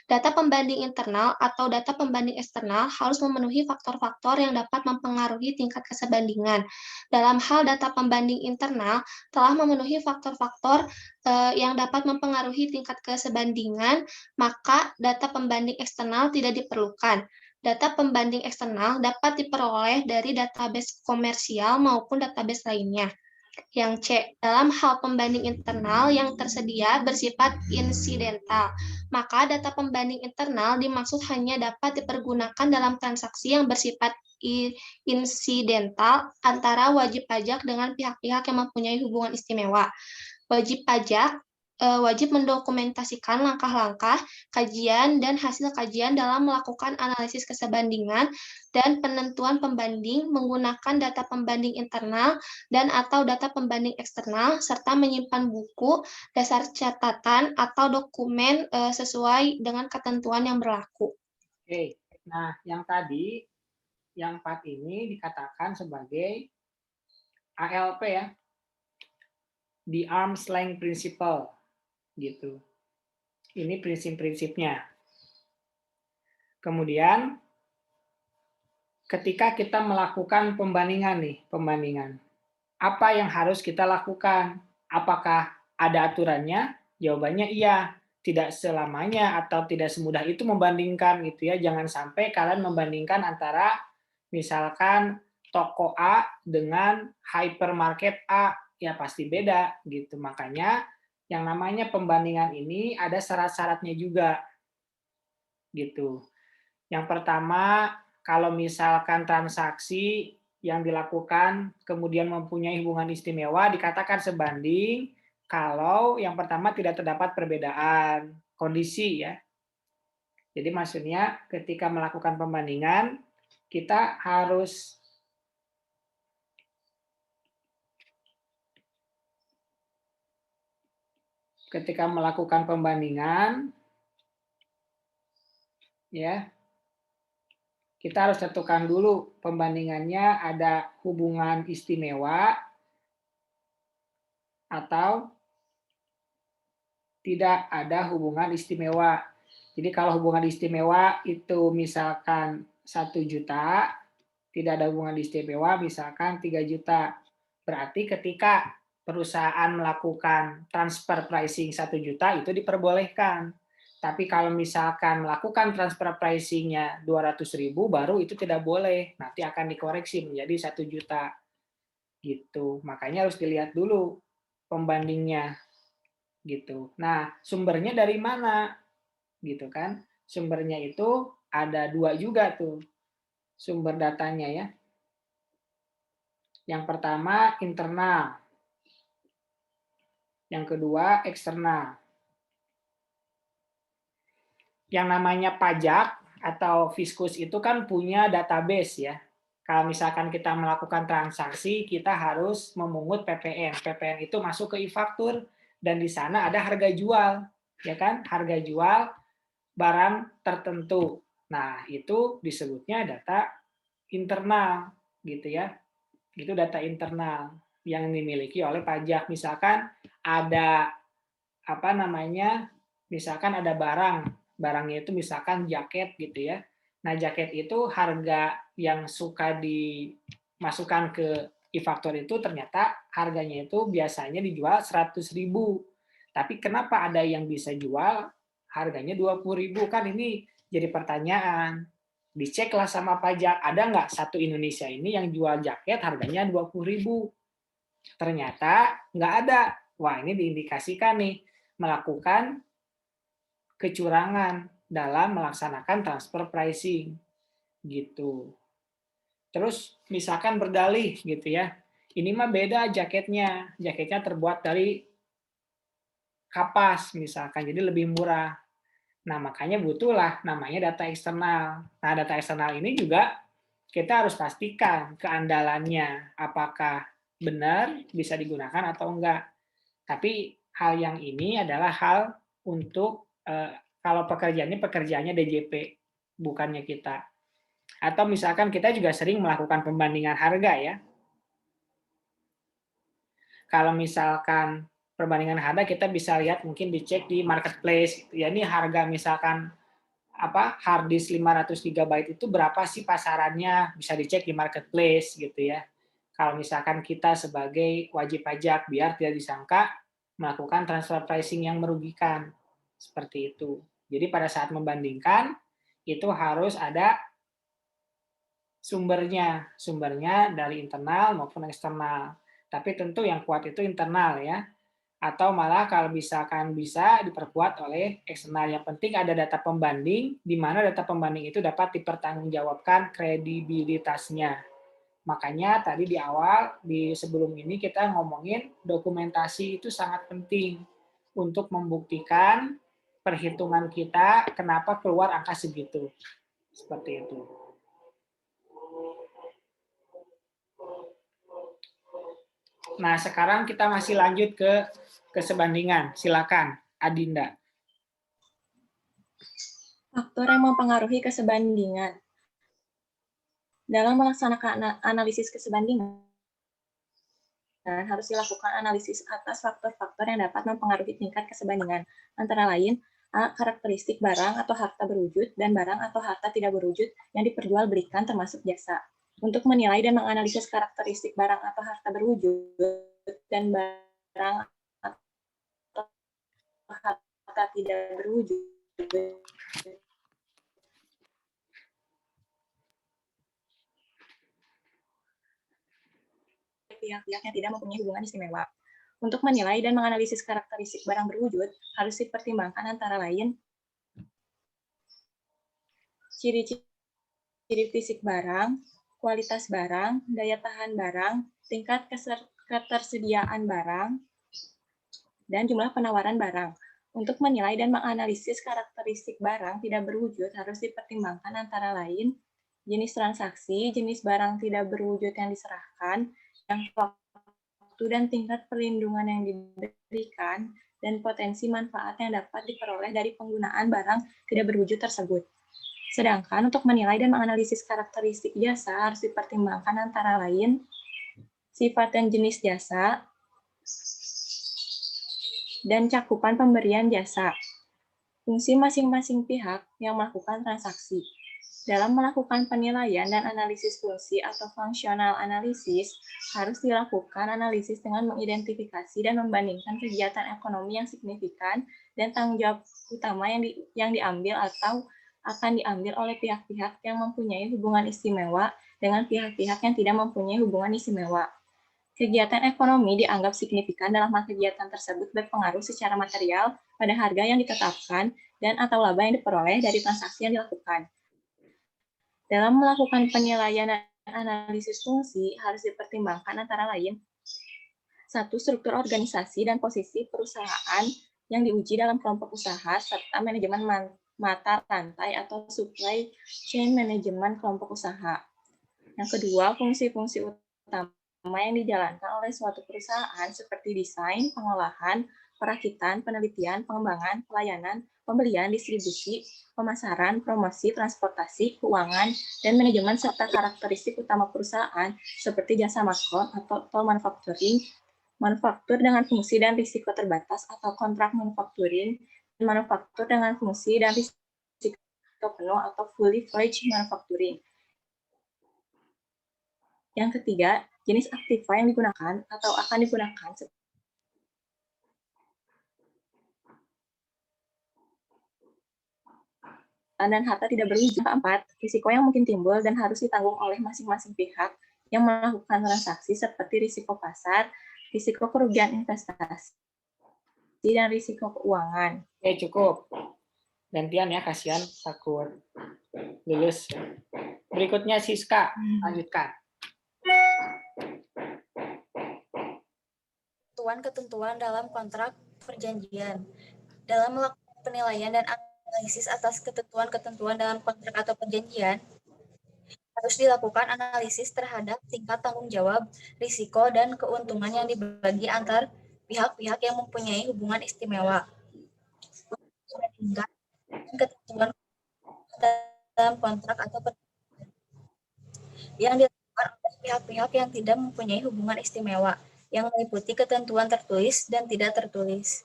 Data pembanding internal atau data pembanding eksternal harus memenuhi faktor-faktor yang dapat mempengaruhi tingkat kesebandingan. Dalam hal data pembanding internal, telah memenuhi faktor-faktor yang dapat mempengaruhi tingkat kesebandingan, maka data pembanding eksternal tidak diperlukan. Data pembanding eksternal dapat diperoleh dari database komersial maupun database lainnya. Yang C, dalam hal pembanding internal yang tersedia bersifat insidental, maka data pembanding internal dimaksud hanya dapat dipergunakan dalam transaksi yang bersifat insidental antara wajib pajak dengan pihak-pihak yang mempunyai hubungan istimewa. Wajib pajak wajib mendokumentasikan langkah-langkah, kajian, dan hasil kajian dalam melakukan analisis kesebandingan dan penentuan pembanding menggunakan data pembanding internal dan atau data pembanding eksternal, serta menyimpan buku, dasar catatan, atau dokumen sesuai dengan ketentuan yang berlaku. Oke, nah yang tadi, yang 4 ini dikatakan sebagai ALP ya, the arm's length principle. Gitu. Ini prinsip-prinsipnya. Kemudian ketika kita melakukan pembandingan apa yang harus kita lakukan? Apakah ada aturannya? Jawabannya iya. Tidak selamanya atau tidak semudah itu membandingkan gitu ya. Jangan sampai kalian membandingkan antara misalkan toko A dengan hypermarket A, ya pasti beda gitu. Makanya yang namanya pembandingan ini ada syarat-syaratnya juga. Gitu. Yang pertama, kalau misalkan transaksi yang dilakukan kemudian mempunyai hubungan istimewa dikatakan sebanding kalau yang pertama tidak terdapat perbedaan kondisi ya. Jadi maksudnya ketika melakukan pembandingan kita harus ketika melakukan pembandingan, ya, kita harus tentukan dulu pembandingannya ada hubungan istimewa atau tidak ada hubungan istimewa. Jadi kalau hubungan istimewa itu misalkan 1 juta, tidak ada hubungan istimewa misalkan 3 juta. Berarti ketika perusahaan melakukan transfer pricing 1 juta itu diperbolehkan. Tapi kalau misalkan melakukan transfer pricing-nya 200.000 baru itu tidak boleh. Nanti akan dikoreksi menjadi 1 juta. Gitu. Makanya harus dilihat dulu pembandingnya. Gitu. Nah, sumbernya dari mana? Gitu kan? Sumbernya itu ada 2 juga tuh. Sumber datanya ya. Yang pertama internal. Yang kedua eksternal. Yang namanya pajak atau fiskus itu kan punya database ya. Kalau misalkan kita melakukan transaksi, kita harus memungut PPN. PPN itu masuk ke e-faktur dan di sana ada harga jual, ya kan? Harga jual barang tertentu. Nah, itu disebutnya data internal gitu ya. Itu data internal yang dimiliki oleh pajak. Misalkan ada misalkan ada barangnya itu misalkan jaket gitu ya. Nah, jaket itu harga yang suka dimasukkan ke e-faktur itu ternyata harganya itu biasanya dijual 100.000. Tapi kenapa ada yang bisa jual harganya 20.000? Kan ini jadi pertanyaan. Diceklah sama pajak, ada nggak satu Indonesia ini yang jual jaket harganya 20.000? Ternyata nggak ada. Wah, ini diindikasikan nih melakukan kecurangan dalam melaksanakan transfer pricing gitu. Terus misalkan berdalih gitu ya. Ini mah beda jaketnya. Jaketnya terbuat dari kapas misalkan, jadi lebih murah. Nah, makanya butuhlah namanya data eksternal. Nah, data eksternal ini juga kita harus pastikan keandalannya apakah benar bisa digunakan atau enggak. Tapi hal yang ini adalah hal untuk kalau pekerjaannya DJP, bukannya kita. Atau misalkan kita juga sering melakukan pembandingan harga ya. Kalau misalkan perbandingan harga kita bisa lihat mungkin dicek di marketplace gitu ya. Ini harga misalkan hard disk 500 GB itu berapa sih pasarannya, bisa dicek di marketplace gitu ya. Kalau misalkan kita sebagai wajib pajak biar tidak disangka melakukan transfer pricing yang merugikan. Seperti itu. Jadi pada saat membandingkan itu harus ada sumbernya dari internal maupun eksternal. Tapi tentu yang kuat itu internal ya. Atau malah kalau misalkan bisa diperkuat oleh eksternal. Yang penting ada data pembanding, di mana data pembanding itu dapat dipertanggungjawabkan kredibilitasnya. Makanya tadi di awal, sebelum ini kita ngomongin dokumentasi itu sangat penting untuk membuktikan perhitungan kita kenapa keluar angka segitu. Seperti itu. Nah, sekarang kita masih lanjut ke sebandingan. Silakan, Adinda. Faktor yang mempengaruhi kesebandingan. Dalam melaksanakan analisis kesebandingan, harus dilakukan analisis atas faktor-faktor yang dapat mempengaruhi tingkat kesebandingan. Antara lain, A. Karakteristik barang atau harta berwujud, dan barang atau harta tidak berwujud yang diperjualbelikan termasuk jasa. Untuk menilai dan menganalisis karakteristik barang atau harta berwujud dan barang atau harta tidak berwujud, pihak-pihak yang tidak mempunyai hubungan istimewa. Untuk menilai dan menganalisis karakteristik barang berwujud, harus dipertimbangkan antara lain ciri-ciri fisik barang, kualitas barang, daya tahan barang, tingkat ketersediaan barang, dan jumlah penawaran barang. Untuk menilai dan menganalisis karakteristik barang tidak berwujud, harus dipertimbangkan antara lain jenis transaksi, jenis barang tidak berwujud yang diserahkan, yang waktu dan tingkat perlindungan yang diberikan, dan potensi manfaat yang dapat diperoleh dari penggunaan barang tidak berwujud tersebut. Sedangkan untuk menilai dan menganalisis karakteristik jasa harus dipertimbangkan antara lain sifat dan jenis jasa, dan cakupan pemberian jasa. Fungsi masing-masing pihak yang melakukan transaksi. Dalam melakukan penilaian dan analisis fungsi atau functional analysis, harus dilakukan analisis dengan mengidentifikasi dan membandingkan kegiatan ekonomi yang signifikan dan tanggung jawab utama yang diambil atau akan diambil oleh pihak-pihak yang mempunyai hubungan istimewa dengan pihak-pihak yang tidak mempunyai hubungan istimewa. Kegiatan ekonomi dianggap signifikan dalam hal kegiatan tersebut berpengaruh secara material pada harga yang ditetapkan dan atau laba yang diperoleh dari transaksi yang dilakukan. Dalam melakukan penilaian dan analisis fungsi, harus dipertimbangkan antara lain 1. Struktur organisasi dan posisi perusahaan yang diuji dalam kelompok usaha, serta manajemen mata rantai atau supply chain manajemen kelompok usaha. Yang kedua, fungsi-fungsi utama yang dijalankan oleh suatu perusahaan seperti desain, pengolahan, perakitan, penelitian, pengembangan, pelayanan, pembelian, distribusi, pemasaran, promosi, transportasi, keuangan, dan manajemen serta karakteristik utama perusahaan seperti jasa maskot atau manufacturing, manufaktur dengan fungsi dan risiko terbatas atau kontrak manufacturing, dan manufaktur dengan fungsi dan risiko penuh atau fully fledged manufacturing. Yang ketiga, jenis aktiva yang digunakan atau akan digunakan dan harta tidak berwujud. Keempat, risiko yang mungkin timbul dan harus ditanggung oleh masing-masing pihak yang melakukan transaksi seperti risiko pasar, risiko kerugian investasi, dan risiko keuangan. Oke, cukup. Gantian ya, kasihan takut lulus. Berikutnya Siska, lanjutkan. Ketentuan dalam kontrak perjanjian. Dalam melakukan penilaian dan analisis atas ketentuan-ketentuan dalam kontrak atau perjanjian, harus dilakukan analisis terhadap tingkat tanggung jawab, risiko, dan keuntungan yang dibagi antar pihak-pihak yang mempunyai hubungan istimewa. Sehingga ketentuan dalam kontrak atau perjanjian yang dilakukan oleh pihak-pihak yang tidak mempunyai hubungan istimewa. yang meliputi ketentuan tertulis dan tidak tertulis.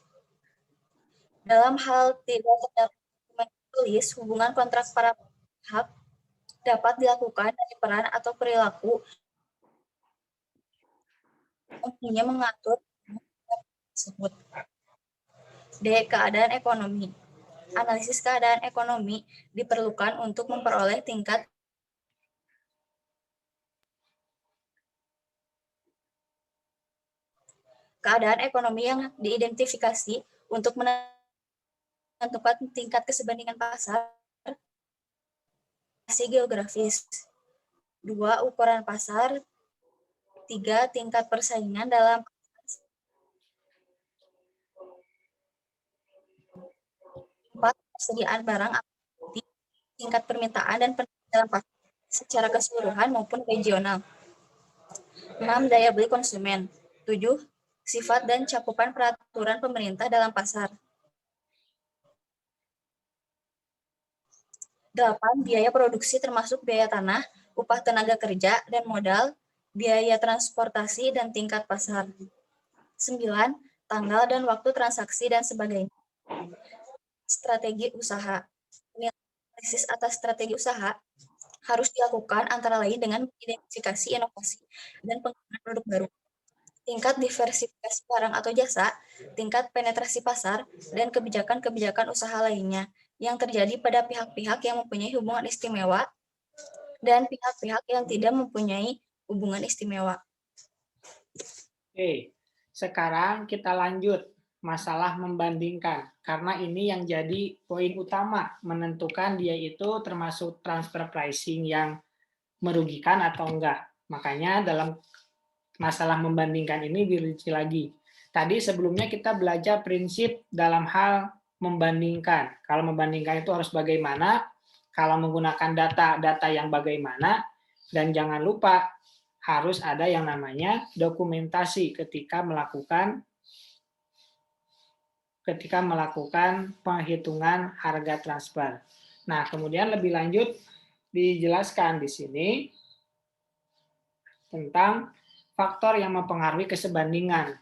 Dalam hal tidak terdapat dokumen tertulis, hubungan kontrak para pihak dapat dilakukan dari peran atau perilaku umumnya mengatur tersebut. D. Keadaan ekonomi. Analisis keadaan ekonomi diperlukan untuk memperoleh tingkat keadaan ekonomi yang diidentifikasi untuk menentukan tingkat kesebandingan pasar geografis. 2. Ukuran pasar. 3. Tingkat persaingan dalam 4. Persediaan barang, tingkat permintaan dan penawaran dalam pasar secara keseluruhan maupun regional. 6. Daya beli konsumen. 7. Sifat dan cakupan peraturan pemerintah dalam pasar. 8. Biaya produksi termasuk biaya tanah, upah tenaga kerja dan modal, biaya transportasi dan tingkat pasar. 9. Tanggal dan waktu transaksi dan sebagainya. Strategi usaha. Analisis atas strategi usaha harus dilakukan antara lain dengan mengidentifikasi inovasi dan pengembangan produk baru, tingkat diversifikasi barang atau jasa, tingkat penetrasi pasar, dan kebijakan-kebijakan usaha lainnya yang terjadi pada pihak-pihak yang mempunyai hubungan istimewa dan pihak-pihak yang tidak mempunyai hubungan istimewa. Oke, sekarang kita lanjut masalah membandingkan, karena ini yang jadi poin utama menentukan dia itu termasuk transfer pricing yang merugikan atau enggak. Makanya dalam masalah membandingkan ini dirinci lagi. Tadi sebelumnya kita belajar prinsip dalam hal membandingkan. Kalau membandingkan itu harus bagaimana, kalau menggunakan data yang bagaimana, dan jangan lupa harus ada yang namanya dokumentasi ketika melakukan penghitungan harga transfer. Nah, kemudian lebih lanjut dijelaskan di sini tentang faktor yang mempengaruhi kesebandingan.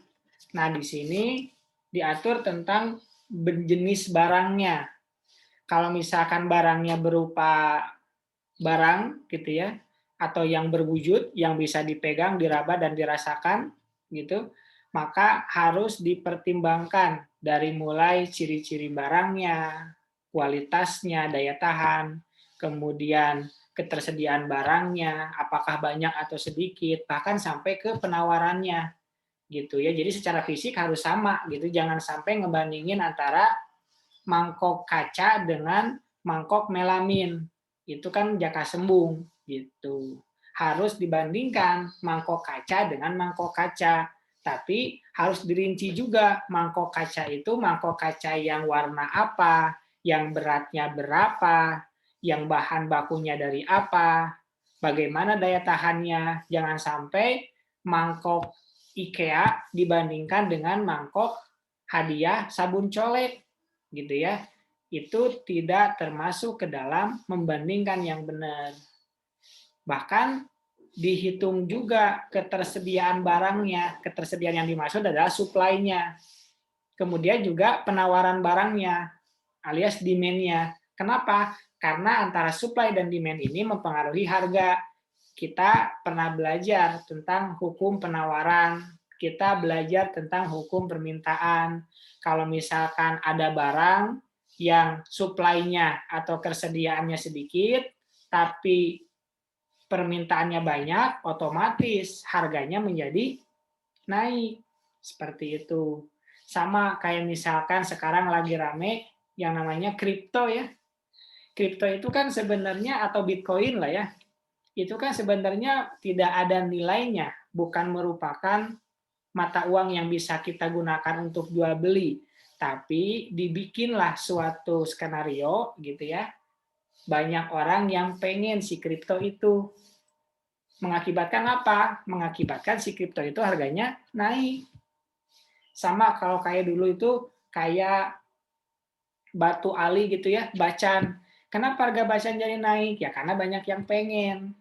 Nah, di sini diatur tentang jenis barangnya. Kalau misalkan barangnya berupa barang gitu ya, atau yang berwujud, yang bisa dipegang, diraba dan dirasakan gitu, maka harus dipertimbangkan dari mulai ciri-ciri barangnya, kualitasnya, daya tahan, kemudian ketersediaan barangnya, apakah banyak atau sedikit, bahkan sampai ke penawarannya gitu ya. Jadi secara fisik harus sama gitu, jangan sampai ngebandingin antara mangkok kaca dengan mangkok melamin. Itu kan jaka sembung gitu. Harus dibandingkan mangkok kaca dengan mangkok kaca. Tapi harus dirinci juga mangkok kaca itu mangkok kaca yang warna apa, yang beratnya berapa, yang bahan bakunya dari apa, bagaimana daya tahannya. Jangan sampai mangkok IKEA dibandingkan dengan mangkok hadiah sabun colek gitu ya. Itu tidak termasuk ke dalam membandingkan yang benar. Bahkan dihitung juga ketersediaan barangnya. Ketersediaan yang dimaksud adalah supply-nya. Kemudian juga penawaran barangnya alias demand-nya. Kenapa? Karena antara supply dan demand ini mempengaruhi harga. Kita pernah belajar tentang hukum penawaran, kita belajar tentang hukum permintaan. Kalau misalkan ada barang yang supply-nya atau ketersediaannya sedikit, tapi permintaannya banyak, otomatis harganya menjadi naik. Seperti itu. Sama kayak misalkan sekarang lagi rame yang namanya kripto ya. Kripto itu kan sebenarnya, atau Bitcoin lah ya, itu kan sebenarnya tidak ada nilainya, bukan merupakan mata uang yang bisa kita gunakan untuk jual beli, tapi dibikinlah suatu skenario gitu ya. Banyak orang yang pengen si kripto itu. Mengakibatkan apa? Mengakibatkan si kripto itu harganya naik. Sama kalau kayak dulu itu kayak batu ali gitu ya, bacan. Kenapa harga bacan jadi naik? Ya karena banyak yang pengen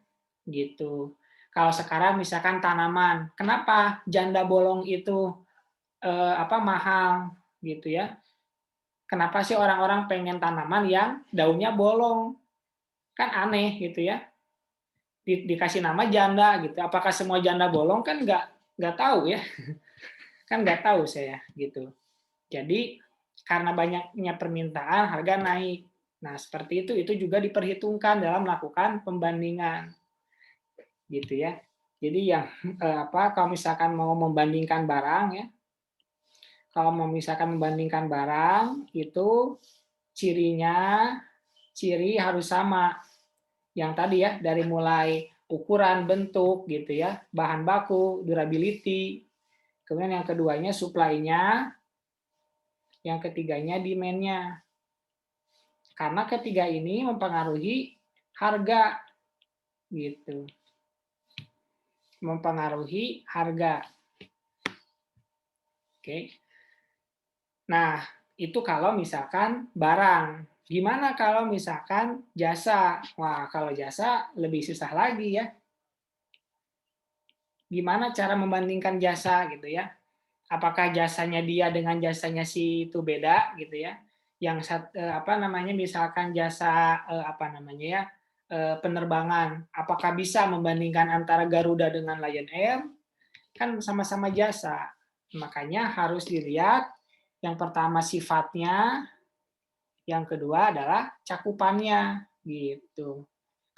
gitu. Kalau sekarang misalkan tanaman, kenapa janda bolong itu mahal gitu ya? Kenapa sih orang-orang pengen tanaman yang daunnya bolong? Kan aneh gitu ya. Dikasih nama janda gitu. Apakah semua janda bolong? Kan nggak tahu ya. Kan nggak tahu saya gitu. Jadi karena banyaknya permintaan, harga naik. Nah, seperti itu juga diperhitungkan dalam melakukan pembandingan. Gitu ya. Jadi yang kalau misalkan mau membandingkan barang ya, kalau mau misalkan membandingkan barang itu ciri harus sama. Yang tadi ya, dari mulai ukuran, bentuk gitu ya, bahan baku, durability. Kemudian yang keduanya supply-nya, yang ketiganya demand-nya. Karena ketiga ini mempengaruhi harga gitu. Mempengaruhi harga. Oke. Nah, itu kalau misalkan barang. Gimana kalau misalkan jasa? Wah, kalau jasa lebih susah lagi ya. Gimana cara membandingkan jasa gitu ya? Apakah jasanya dia dengan jasanya si itu beda gitu ya? Yang misalkan jasa penerbangan, apakah bisa membandingkan antara Garuda dengan Lion Air? Kan sama-sama jasa. Makanya harus dilihat yang pertama sifatnya, yang kedua adalah cakupannya gitu.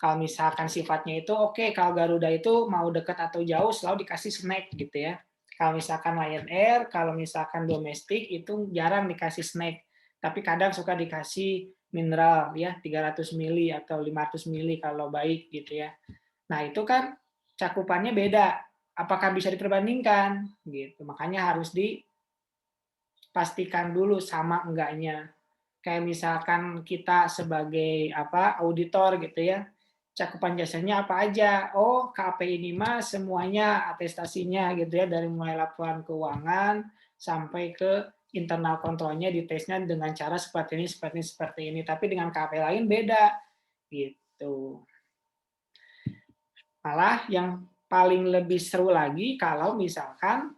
Kalau misalkan sifatnya itu oke, kalau Garuda itu mau dekat atau jauh selalu dikasih snack gitu ya. Kalau misalkan Lion Air, kalau misalkan domestik itu jarang dikasih snack, tapi kadang suka dikasih mineral ya 300 mili atau 500 mili kalau baik gitu ya. Nah, itu kan cakupannya beda. Apakah bisa diperbandingkan gitu. Makanya harus dipastikan dulu sama enggaknya. Kayak misalkan kita sebagai auditor gitu ya, cakupan jasanya apa aja? Oh, KAP ini mah semuanya atestasinya gitu ya, dari mulai laporan keuangan sampai ke internal kontrolnya ditesnya dengan cara seperti ini. Tapi dengan KAP lain beda gitu. Malah yang paling lebih seru lagi kalau misalkan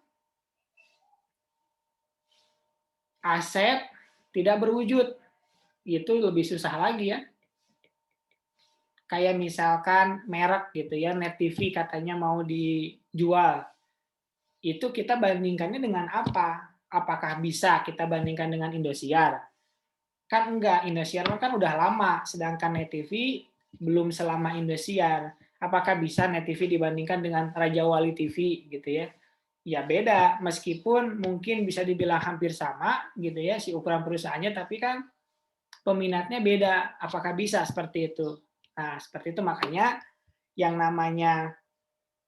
aset tidak berwujud, itu lebih susah lagi ya. Kayak misalkan merek gitu ya, Net TV katanya mau dijual. Itu kita bandingkannya dengan apa? Apakah bisa kita bandingkan dengan Indosiar? Kan enggak, Indosiar kan udah lama, sedangkan Net TV belum selama Indosiar. Apakah bisa Net TV dibandingkan dengan Raja Wali TV gitu ya? Ya beda, meskipun mungkin bisa dibilang hampir sama gitu ya si ukuran perusahaannya, tapi kan peminatnya beda. Apakah bisa seperti itu? Nah, seperti itu makanya yang namanya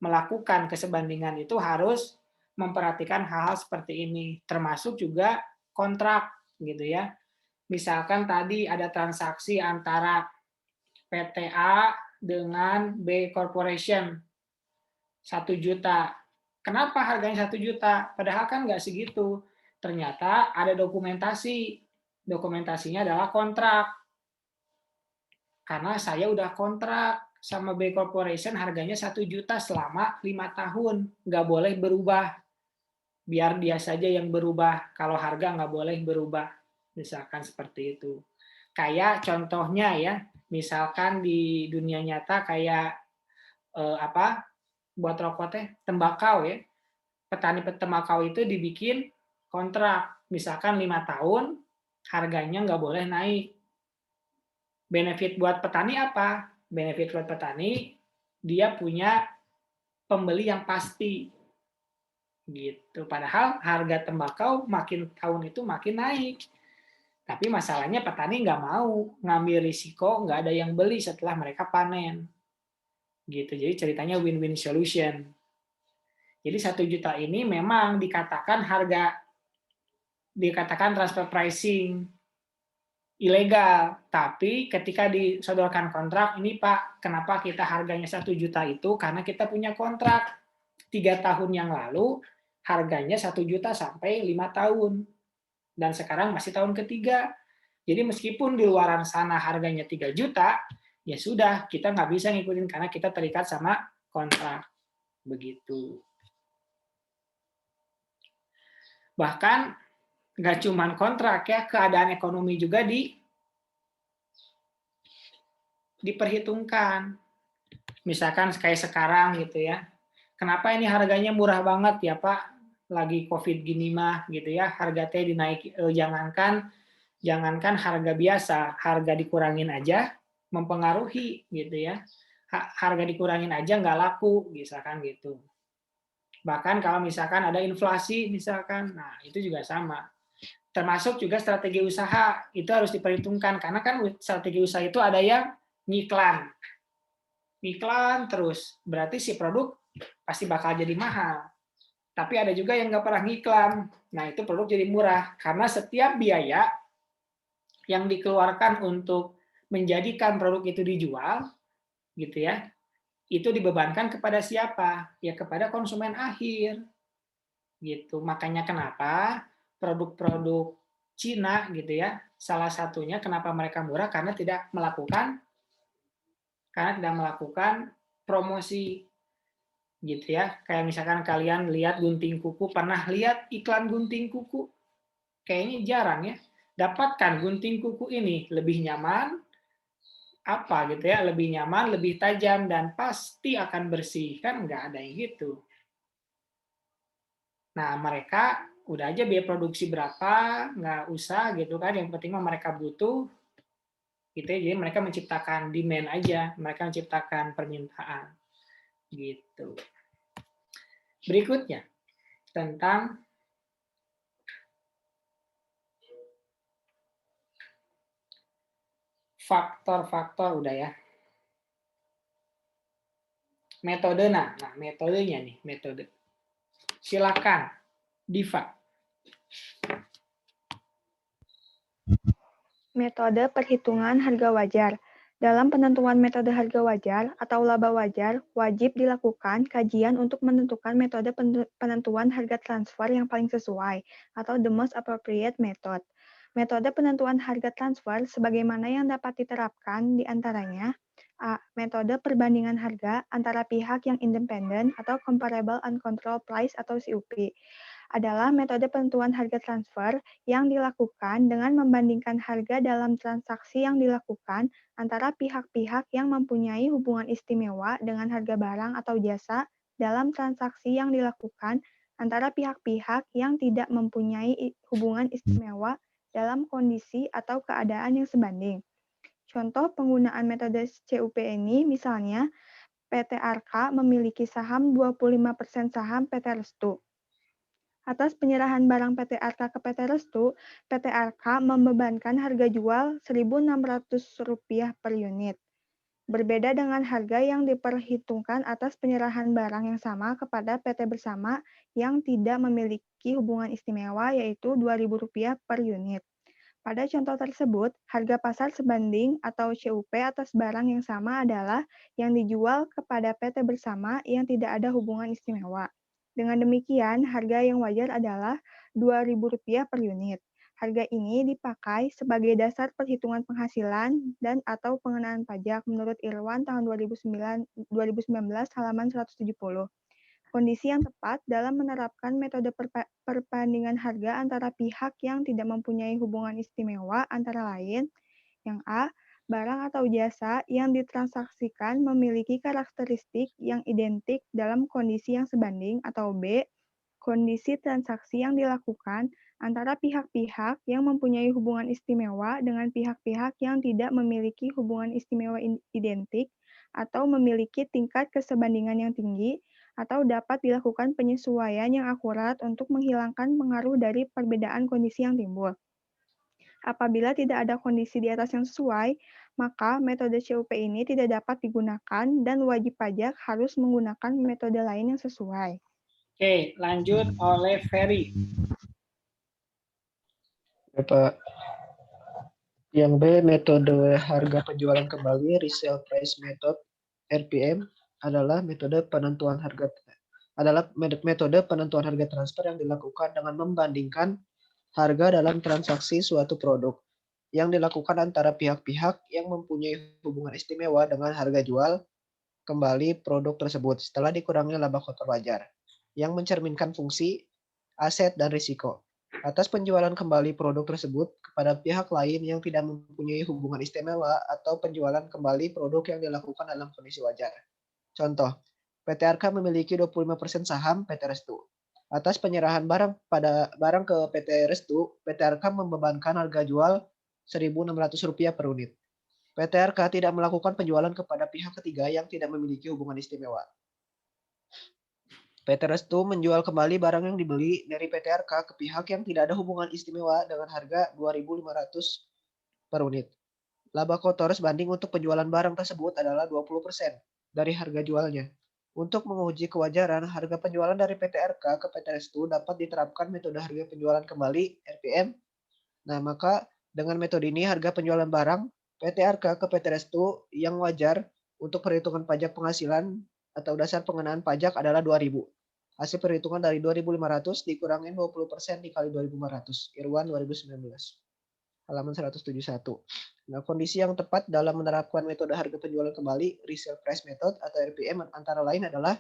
melakukan kesebandingan itu harus memperhatikan hal-hal seperti ini, termasuk juga kontrak gitu ya. Misalkan tadi ada transaksi antara PT A dengan B Corporation 1 juta. Kenapa harganya 1 juta? Padahal kan nggak segitu. Ternyata ada dokumentasi. Dokumentasinya adalah kontrak. Karena saya udah kontrak sama B Corporation harganya 1 juta selama 5 tahun. Nggak boleh berubah. Biar dia saja yang berubah. Kalau harga nggak boleh berubah. Misalkan seperti itu. Kayak contohnya ya, misalkan di dunia nyata kayak buat rokok tembakau ya. Petani tembakau itu dibikin kontrak, misalkan 5 tahun, harganya nggak boleh naik. Benefit buat petani apa? Benefit buat petani, dia punya pembeli yang pasti. Gitu. Padahal harga tembakau makin tahun itu makin naik. Tapi masalahnya petani nggak mau ngambil risiko, nggak ada yang beli setelah mereka panen. Gitu. Jadi ceritanya win-win solution. Jadi 1 juta ini memang dikatakan transfer pricing ilegal, tapi ketika disodorkan kontrak, ini Pak, kenapa kita harganya 1 juta itu? Karena kita punya kontrak 3 tahun yang lalu, harganya 1 juta sampai 5 tahun. Dan sekarang masih tahun ketiga. Jadi meskipun di luaran sana harganya 3 juta, ya sudah, kita nggak bisa ngikutin karena kita terikat sama kontrak. begitu. Bahkan nggak cuma kontrak ya, keadaan ekonomi juga diperhitungkan. Misalkan kayak sekarang gitu ya, kenapa ini harganya murah banget ya Pak, lagi COVID gini mah gitu ya, harga teh dinaik, jangankan harga biasa, harga dikurangin aja mempengaruhi gitu ya, harga dikurangin aja nggak laku misalkan gitu. Bahkan kalau misalkan ada inflasi misalkan, nah itu juga sama. Termasuk juga strategi usaha, itu harus diperhitungkan, karena kan strategi usaha itu ada yang ngiklan terus, berarti si produk pasti bakal jadi mahal. Tapi ada juga yang nggak pernah ngiklan, nah itu produk jadi murah, karena setiap biaya yang dikeluarkan untuk menjadikan produk itu dijual, gitu ya, itu dibebankan kepada siapa? Ya kepada konsumen akhir. Gitu. Makanya kenapa produk-produk Cina gitu ya, salah satunya kenapa mereka murah karena tidak melakukan promosi gitu ya. Kayak misalkan kalian lihat gunting kuku, pernah lihat iklan gunting kuku? Kayaknya jarang ya. Dapatkan gunting kuku ini lebih nyaman, apa gitu ya, lebih nyaman, lebih tajam, dan pasti akan bersih, kan nggak ada yang gitu. Nah mereka udah aja biaya produksi berapa, nggak usah gitu kan, yang penting mah mereka butuh gitu ya, jadi mereka menciptakan demand aja, mereka menciptakan permintaan gitu. Berikutnya tentang faktor-faktor udah ya. Metode, nah metodenya nih, metode. Silakan, Diva. Metode perhitungan harga wajar. Dalam penentuan metode harga wajar atau laba wajar, wajib dilakukan kajian untuk menentukan metode penentuan harga transfer yang paling sesuai atau the most appropriate method. Metode penentuan harga transfer sebagaimana yang dapat diterapkan diantaranya: A. Metode perbandingan harga antara pihak yang independen atau comparable uncontrolled price atau CUP. Adalah metode penentuan harga transfer yang dilakukan dengan membandingkan harga dalam transaksi yang dilakukan antara pihak-pihak yang mempunyai hubungan istimewa dengan harga barang atau jasa dalam transaksi yang dilakukan antara pihak-pihak yang tidak mempunyai hubungan istimewa dalam kondisi atau keadaan yang sebanding. Contoh penggunaan metode CUP ini misalnya PT Arka memiliki saham 25% saham PT Restu. Atas penyerahan barang PT Arka ke PT Restu, PT Arka membebankan harga jual Rp1.600 per unit. Berbeda dengan harga yang diperhitungkan atas penyerahan barang yang sama kepada PT Bersama yang tidak memiliki hubungan istimewa, yaitu Rp2.000 per unit. Pada contoh tersebut, harga pasar sebanding atau CUP atas barang yang sama adalah yang dijual kepada PT Bersama yang tidak ada hubungan istimewa. Dengan demikian, harga yang wajar adalah Rp2.000 per unit. Harga ini dipakai sebagai dasar perhitungan penghasilan dan atau pengenaan pajak menurut Irwan tahun 2019 halaman 170. Kondisi yang tepat dalam menerapkan metode perbandingan harga antara pihak yang tidak mempunyai hubungan istimewa antara lain: yang A, barang atau jasa yang ditransaksikan memiliki karakteristik yang identik dalam kondisi yang sebanding, atau B, kondisi transaksi yang dilakukan antara pihak-pihak yang mempunyai hubungan istimewa dengan pihak-pihak yang tidak memiliki hubungan istimewa identik atau memiliki tingkat kesebandingan yang tinggi, atau dapat dilakukan penyesuaian yang akurat untuk menghilangkan pengaruh dari perbedaan kondisi yang timbul. Apabila tidak ada kondisi di atas yang sesuai, maka metode CUP ini tidak dapat digunakan dan wajib pajak harus menggunakan metode lain yang sesuai. Oke, lanjut oleh Ferry. Bapak. Yang B, metode harga penjualan kembali resale price method RPM adalah metode penentuan harga transfer yang dilakukan dengan membandingkan harga dalam transaksi suatu produk yang dilakukan antara pihak-pihak yang mempunyai hubungan istimewa dengan harga jual kembali produk tersebut setelah dikurangi laba kotor wajar, yang mencerminkan fungsi, aset, dan risiko. Atas penjualan kembali produk tersebut kepada pihak lain yang tidak mempunyai hubungan istimewa atau penjualan kembali produk yang dilakukan dalam kondisi wajar. Contoh, PT Arka memiliki 25% saham PT Restu. Atas penyerahan barang ke PT Restu, PT Arka membebankan harga jual Rp1.600 per unit. PT Arka tidak melakukan penjualan kepada pihak ketiga yang tidak memiliki hubungan istimewa. PT Restu menjual kembali barang yang dibeli dari PT Arka ke pihak yang tidak ada hubungan istimewa dengan harga Rp2.500 per unit. Laba kotor sebanding untuk penjualan barang tersebut adalah 20% dari harga jualnya. Untuk menguji kewajaran, harga penjualan dari PT Arka ke PT Restu dapat diterapkan metode harga penjualan kembali (RPM). Nah, maka dengan metode ini harga penjualan barang PT Arka ke PT Restu yang wajar untuk perhitungan pajak penghasilan atau dasar pengenaan pajak adalah 2.000. Hasil perhitungan dari 2.500 dikurangin 20% dikali 2.500. Irwan 2019. Halaman 171. Nah, kondisi yang tepat dalam menerapkan metode harga penjualan kembali resale price method atau RPM antara lain adalah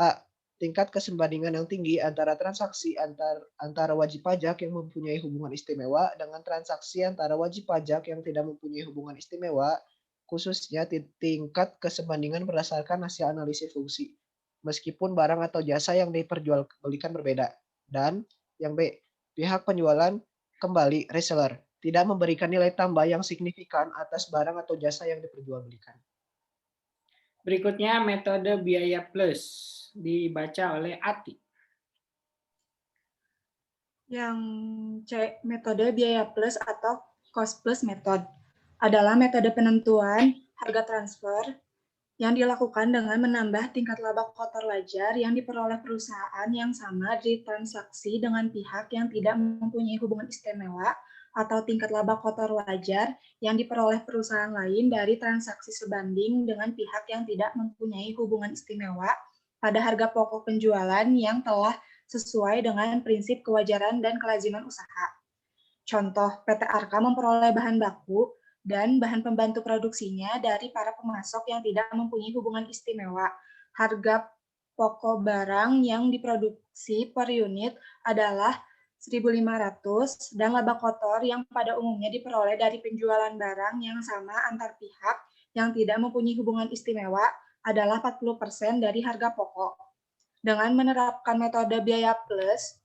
A. Tingkat kesembandingan yang tinggi antara transaksi antara wajib pajak yang mempunyai hubungan istimewa dengan transaksi antara wajib pajak yang tidak mempunyai hubungan istimewa, khususnya tingkat kesembandingan berdasarkan hasil analisis fungsi, meskipun barang atau jasa yang diperjualbelikan berbeda. Dan yang B. Pihak penjualan kembali reseller tidak memberikan nilai tambah yang signifikan atas barang atau jasa yang diperjualbelikan. Berikutnya metode biaya plus dibaca oleh Ati. Yang C, metode biaya plus atau cost plus method adalah metode penentuan harga transfer yang dilakukan dengan menambah tingkat laba kotor wajar yang diperoleh perusahaan yang sama di transaksi dengan pihak yang tidak mempunyai hubungan istimewa atau tingkat laba kotor wajar yang diperoleh perusahaan lain dari transaksi sebanding dengan pihak yang tidak mempunyai hubungan istimewa pada harga pokok penjualan yang telah sesuai dengan prinsip kewajaran dan kelaziman usaha. Contoh, PT Arka memperoleh bahan baku dan bahan pembantu produksinya dari para pemasok yang tidak mempunyai hubungan istimewa. Harga pokok barang yang diproduksi per unit adalah 1.500 dan laba kotor yang pada umumnya diperoleh dari penjualan barang yang sama antar pihak yang tidak mempunyai hubungan istimewa adalah 40% dari harga pokok. Dengan menerapkan metode biaya plus,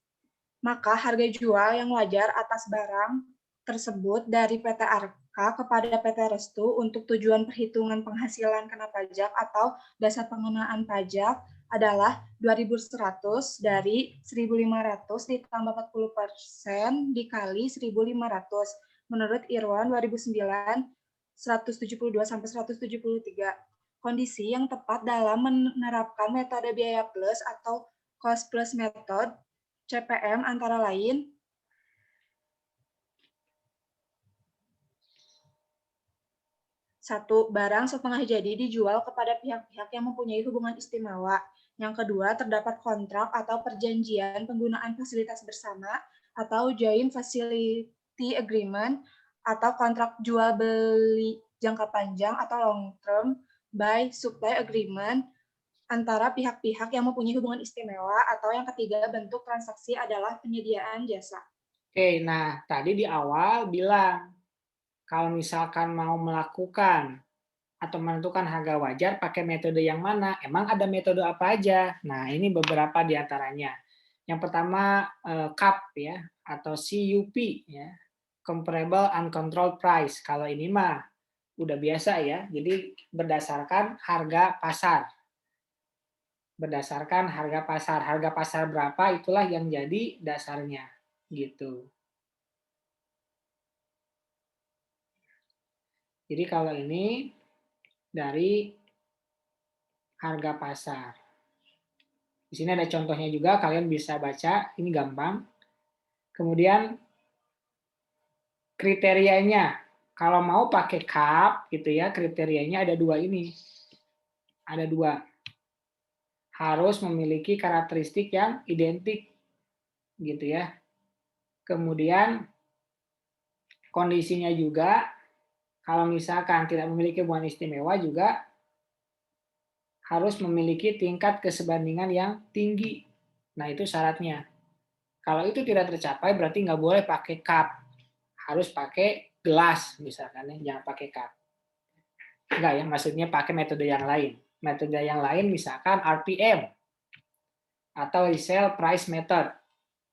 maka harga jual yang wajar atas barang tersebut dari PT Arka kepada PT Restu untuk tujuan perhitungan penghasilan kena pajak atau dasar pengenaan pajak adalah 2.100 dari 1.500 ditambah 40% dikali 1.500. Menurut Irwan 2009, 172-173. Kondisi yang tepat dalam menerapkan metode biaya plus atau cost plus method CPM antara lain satu, barang setengah jadi dijual kepada pihak-pihak yang mempunyai hubungan istimewa. Yang kedua, terdapat kontrak atau perjanjian penggunaan fasilitas bersama atau joint facility agreement atau kontrak jual beli jangka panjang atau long term buy supply agreement antara pihak-pihak yang mempunyai hubungan istimewa, atau yang ketiga bentuk transaksi adalah penyediaan jasa. Oke, nah tadi di awal bilang kalau misalkan mau melakukan atau menentukan harga wajar pakai metode yang mana? Emang ada metode apa aja? Nah, ini beberapa di antaranya. Yang pertama CUP ya atau CUP ya, Comparable Uncontrolled Price. Kalau ini mah udah biasa ya. Jadi berdasarkan harga pasar. Berdasarkan harga pasar. Harga pasar berapa itulah yang jadi dasarnya gitu. Jadi kalau ini dari harga pasar. Di sini ada contohnya juga, kalian bisa baca, ini gampang. Kemudian kriterianya, kalau mau pakai CUP gitu ya, kriterianya ada dua ini. Ada dua. Harus memiliki karakteristik yang identik gitu ya. Kemudian kondisinya juga, kalau misalkan tidak memiliki hubungan istimewa juga harus memiliki tingkat kesebandingan yang tinggi. Nah, itu syaratnya. Kalau itu tidak tercapai, berarti nggak boleh pakai cup. Harus pakai gelas, misalkan ya, jangan pakai cup. Enggak ya, maksudnya pakai metode yang lain. Metode yang lain misalkan RPM atau resale price method.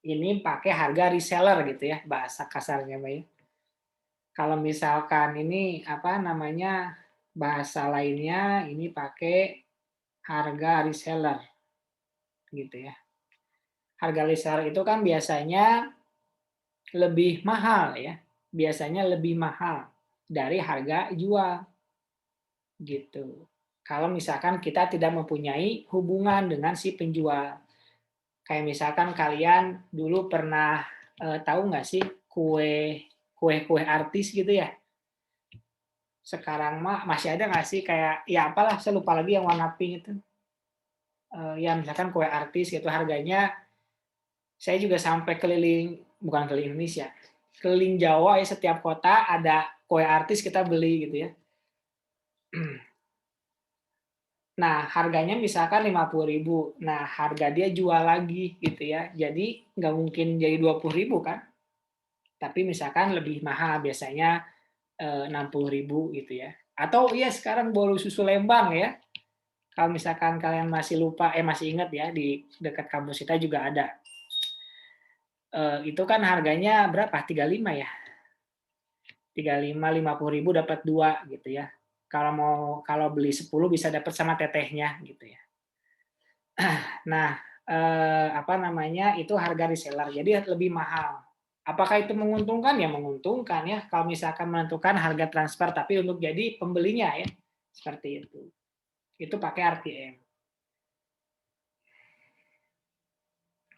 Ini pakai harga reseller gitu ya, bahasa kasarnya, Mbak ya. Kalau misalkan ini apa namanya bahasa lainnya, ini pakai harga reseller gitu ya. Harga reseller itu kan biasanya lebih mahal ya. Biasanya lebih mahal dari harga jual. Gitu. Kalau misalkan kita tidak mempunyai hubungan dengan si penjual. Kayak misalkan kalian dulu pernah tahu nggak sih kue artis gitu ya? Sekarang mah masih ada nggak sih kayak ya apalah saya lupa lagi yang warna pink itu. Ya misalkan kue artis gitu harganya saya juga sampai bukan keliling Indonesia, keliling Jawa ya, setiap kota ada kue artis kita beli gitu ya. Nah, harganya misalkan 50.000. Nah, harga dia jual lagi gitu ya. Jadi nggak mungkin jadi 20.000 kan? Tapi misalkan lebih mahal, biasanya 60.000 gitu ya. Atau ya sekarang bolu susu Lembang ya. Kalau misalkan kalian masih lupa, masih ingat ya, di dekat kampus kita juga ada. Itu kan harganya berapa? 35 ya? 35, 50.000 dapat 2 gitu ya. Kalau beli 10 bisa dapat sama tetehnya gitu ya. Nah, apa namanya? Itu harga reseller. Jadi lebih mahal. Apakah itu menguntungkan? Ya menguntungkan ya. Kalau misalkan menentukan harga transfer tapi untuk jadi pembelinya ya. Seperti itu. Itu pakai RPM.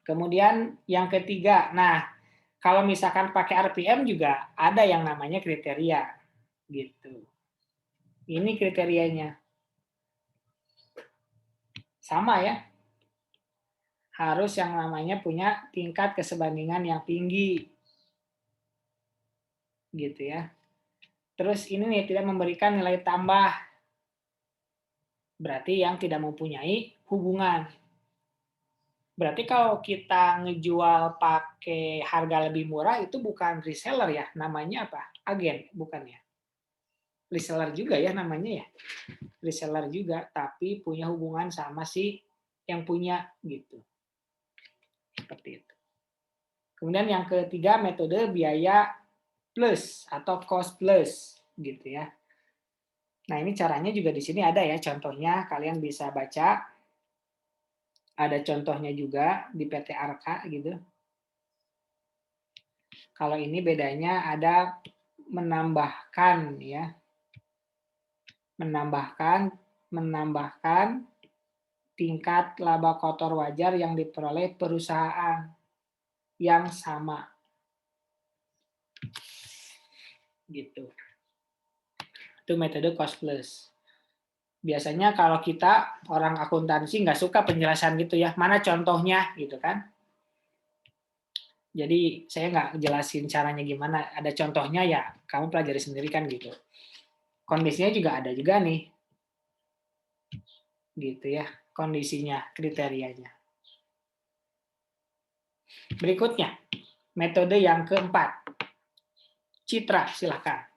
Kemudian yang ketiga, nah kalau misalkan pakai RPM juga ada yang namanya kriteria, gitu. Ini kriterianya, sama ya. Harus yang namanya punya tingkat kesebandingan yang tinggi, gitu ya. Terus ini nih tidak memberikan nilai tambah, berarti yang tidak mempunyai hubungan. Berarti kalau kita ngejual pakai harga lebih murah itu bukan reseller ya, namanya apa? Agen, bukan ya? Reseller juga ya namanya ya. Reseller juga, tapi punya hubungan sama si yang punya gitu. Seperti itu. Kemudian yang ketiga metode biaya plus atau cost plus gitu ya. Nah, ini caranya juga di sini ada ya contohnya, kalian bisa baca. Ada contohnya juga di PT Arka gitu. Kalau ini bedanya ada menambahkan ya. Menambahkan tingkat laba kotor wajar yang diperoleh perusahaan yang sama. Gitu. Itu metode cost plus. Biasanya kalau kita orang akuntansi nggak suka penjelasan gitu ya, mana contohnya gitu kan. Jadi saya nggak jelasin caranya gimana, ada contohnya ya kamu pelajari sendiri kan gitu. Kondisinya juga ada juga nih. Gitu ya, kondisinya, kriterianya. Berikutnya, metode yang keempat. Citra, silakan.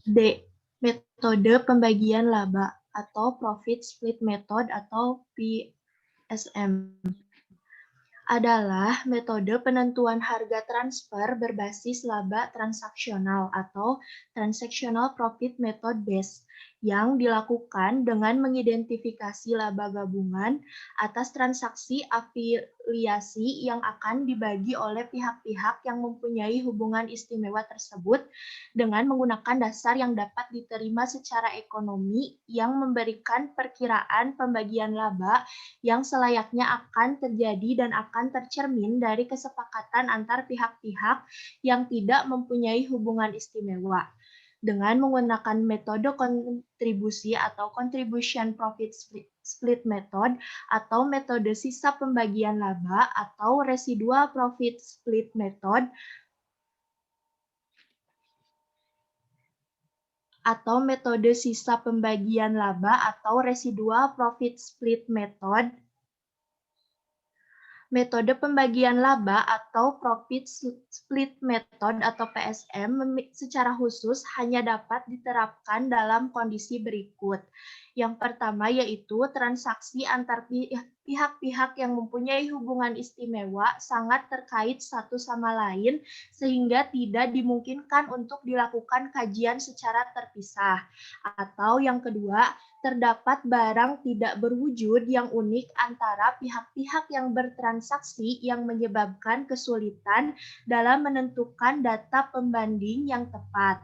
D. Metode pembagian laba atau Profit Split Method atau PSM adalah metode penentuan harga transfer berbasis laba transaksional atau Transactional Profit Method Base yang dilakukan dengan mengidentifikasi laba gabungan atas transaksi afiliasi yang akan dibagi oleh pihak-pihak yang mempunyai hubungan istimewa tersebut dengan menggunakan dasar yang dapat diterima secara ekonomi yang memberikan perkiraan pembagian laba yang selayaknya akan terjadi dan akan tercermin dari kesepakatan antar pihak-pihak yang tidak mempunyai hubungan istimewa. Dengan menggunakan metode kontribusi atau Contribution Profit Split Method atau metode sisa pembagian laba atau Residual Profit Split Method atau metode sisa pembagian laba atau residual profit split method, metode pembagian laba atau profit split method atau PSM secara khusus hanya dapat diterapkan dalam kondisi berikut. Yang pertama yaitu transaksi antar pihak-pihak yang mempunyai hubungan istimewa sangat terkait satu sama lain sehingga tidak dimungkinkan untuk dilakukan kajian secara terpisah. Atau yang kedua, terdapat barang tidak berwujud yang unik antara pihak-pihak yang bertransaksi yang menyebabkan kesulitan dalam menentukan data pembanding yang tepat.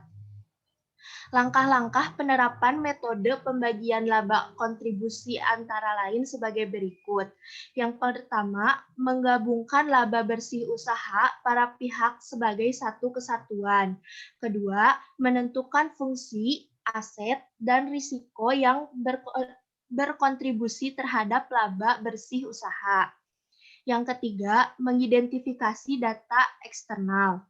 Langkah-langkah penerapan metode pembagian laba kontribusi antara lain sebagai berikut. Yang pertama, menggabungkan laba bersih usaha para pihak sebagai satu kesatuan. Kedua, menentukan fungsi, aset, dan risiko yang berkontribusi terhadap laba bersih usaha. Yang ketiga, mengidentifikasi data eksternal.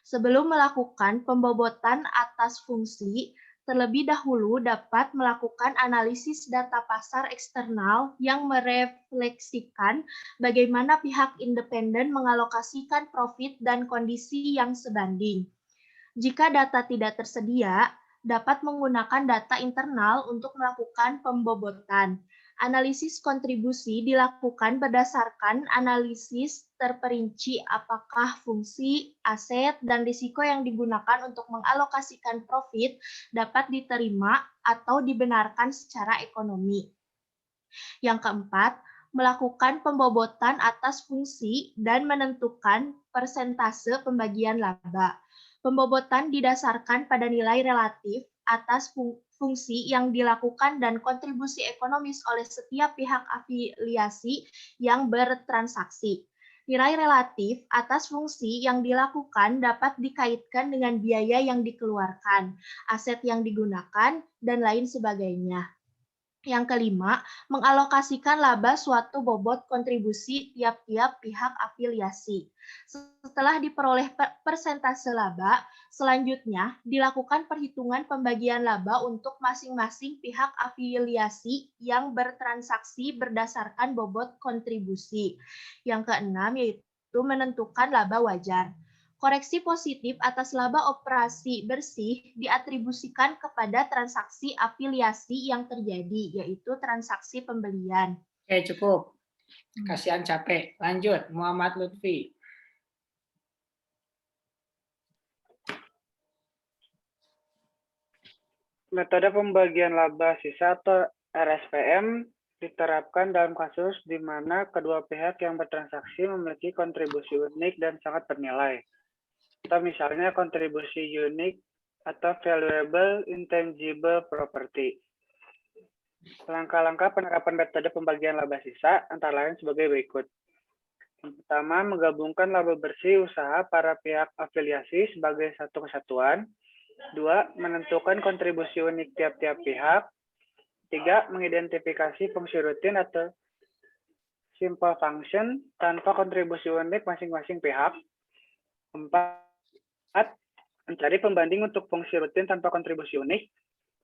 Sebelum melakukan pembobotan atas fungsi, terlebih dahulu dapat melakukan analisis data pasar eksternal yang merefleksikan bagaimana pihak independen mengalokasikan profit dan kondisi yang sebanding. Jika data tidak tersedia, dapat menggunakan data internal untuk melakukan pembobotan. Analisis kontribusi dilakukan berdasarkan analisis terperinci apakah fungsi, aset, dan risiko yang digunakan untuk mengalokasikan profit dapat diterima atau dibenarkan secara ekonomi. Yang keempat, melakukan pembobotan atas fungsi dan menentukan persentase pembagian laba. Pembobotan didasarkan pada nilai relatif atas fungsi yang dilakukan dan kontribusi ekonomis oleh setiap pihak afiliasi yang bertransaksi. Nilai relatif atas fungsi yang dilakukan dapat dikaitkan dengan biaya yang dikeluarkan, aset yang digunakan, dan lain sebagainya. Yang kelima, mengalokasikan laba suatu bobot kontribusi tiap-tiap pihak afiliasi. Setelah diperoleh persentase laba, selanjutnya dilakukan perhitungan pembagian laba untuk masing-masing pihak afiliasi yang bertransaksi berdasarkan bobot kontribusi. Yang keenam yaitu menentukan laba wajar. Koreksi positif atas laba operasi bersih diatribusikan kepada transaksi afiliasi yang terjadi, yaitu transaksi pembelian. Oke, cukup. Kasihan capek. Lanjut, Muhammad Lutfi. Metode pembagian laba sisa atau RSPM diterapkan dalam kasus di mana kedua pihak yang bertransaksi memiliki kontribusi unik dan sangat bernilai. Atau misalnya kontribusi unik atau valuable intangible property. Langkah-langkah penerapan metode pembagian laba sisa antara lain sebagai berikut. Yang pertama, menggabungkan laba bersih usaha para pihak afiliasi sebagai satu kesatuan. 2. Menentukan kontribusi unik tiap-tiap pihak. 3. Mengidentifikasi fungsi rutin atau simple function tanpa kontribusi unik masing-masing pihak. 4. Mencari pembanding untuk fungsi rutin tanpa kontribusi unik.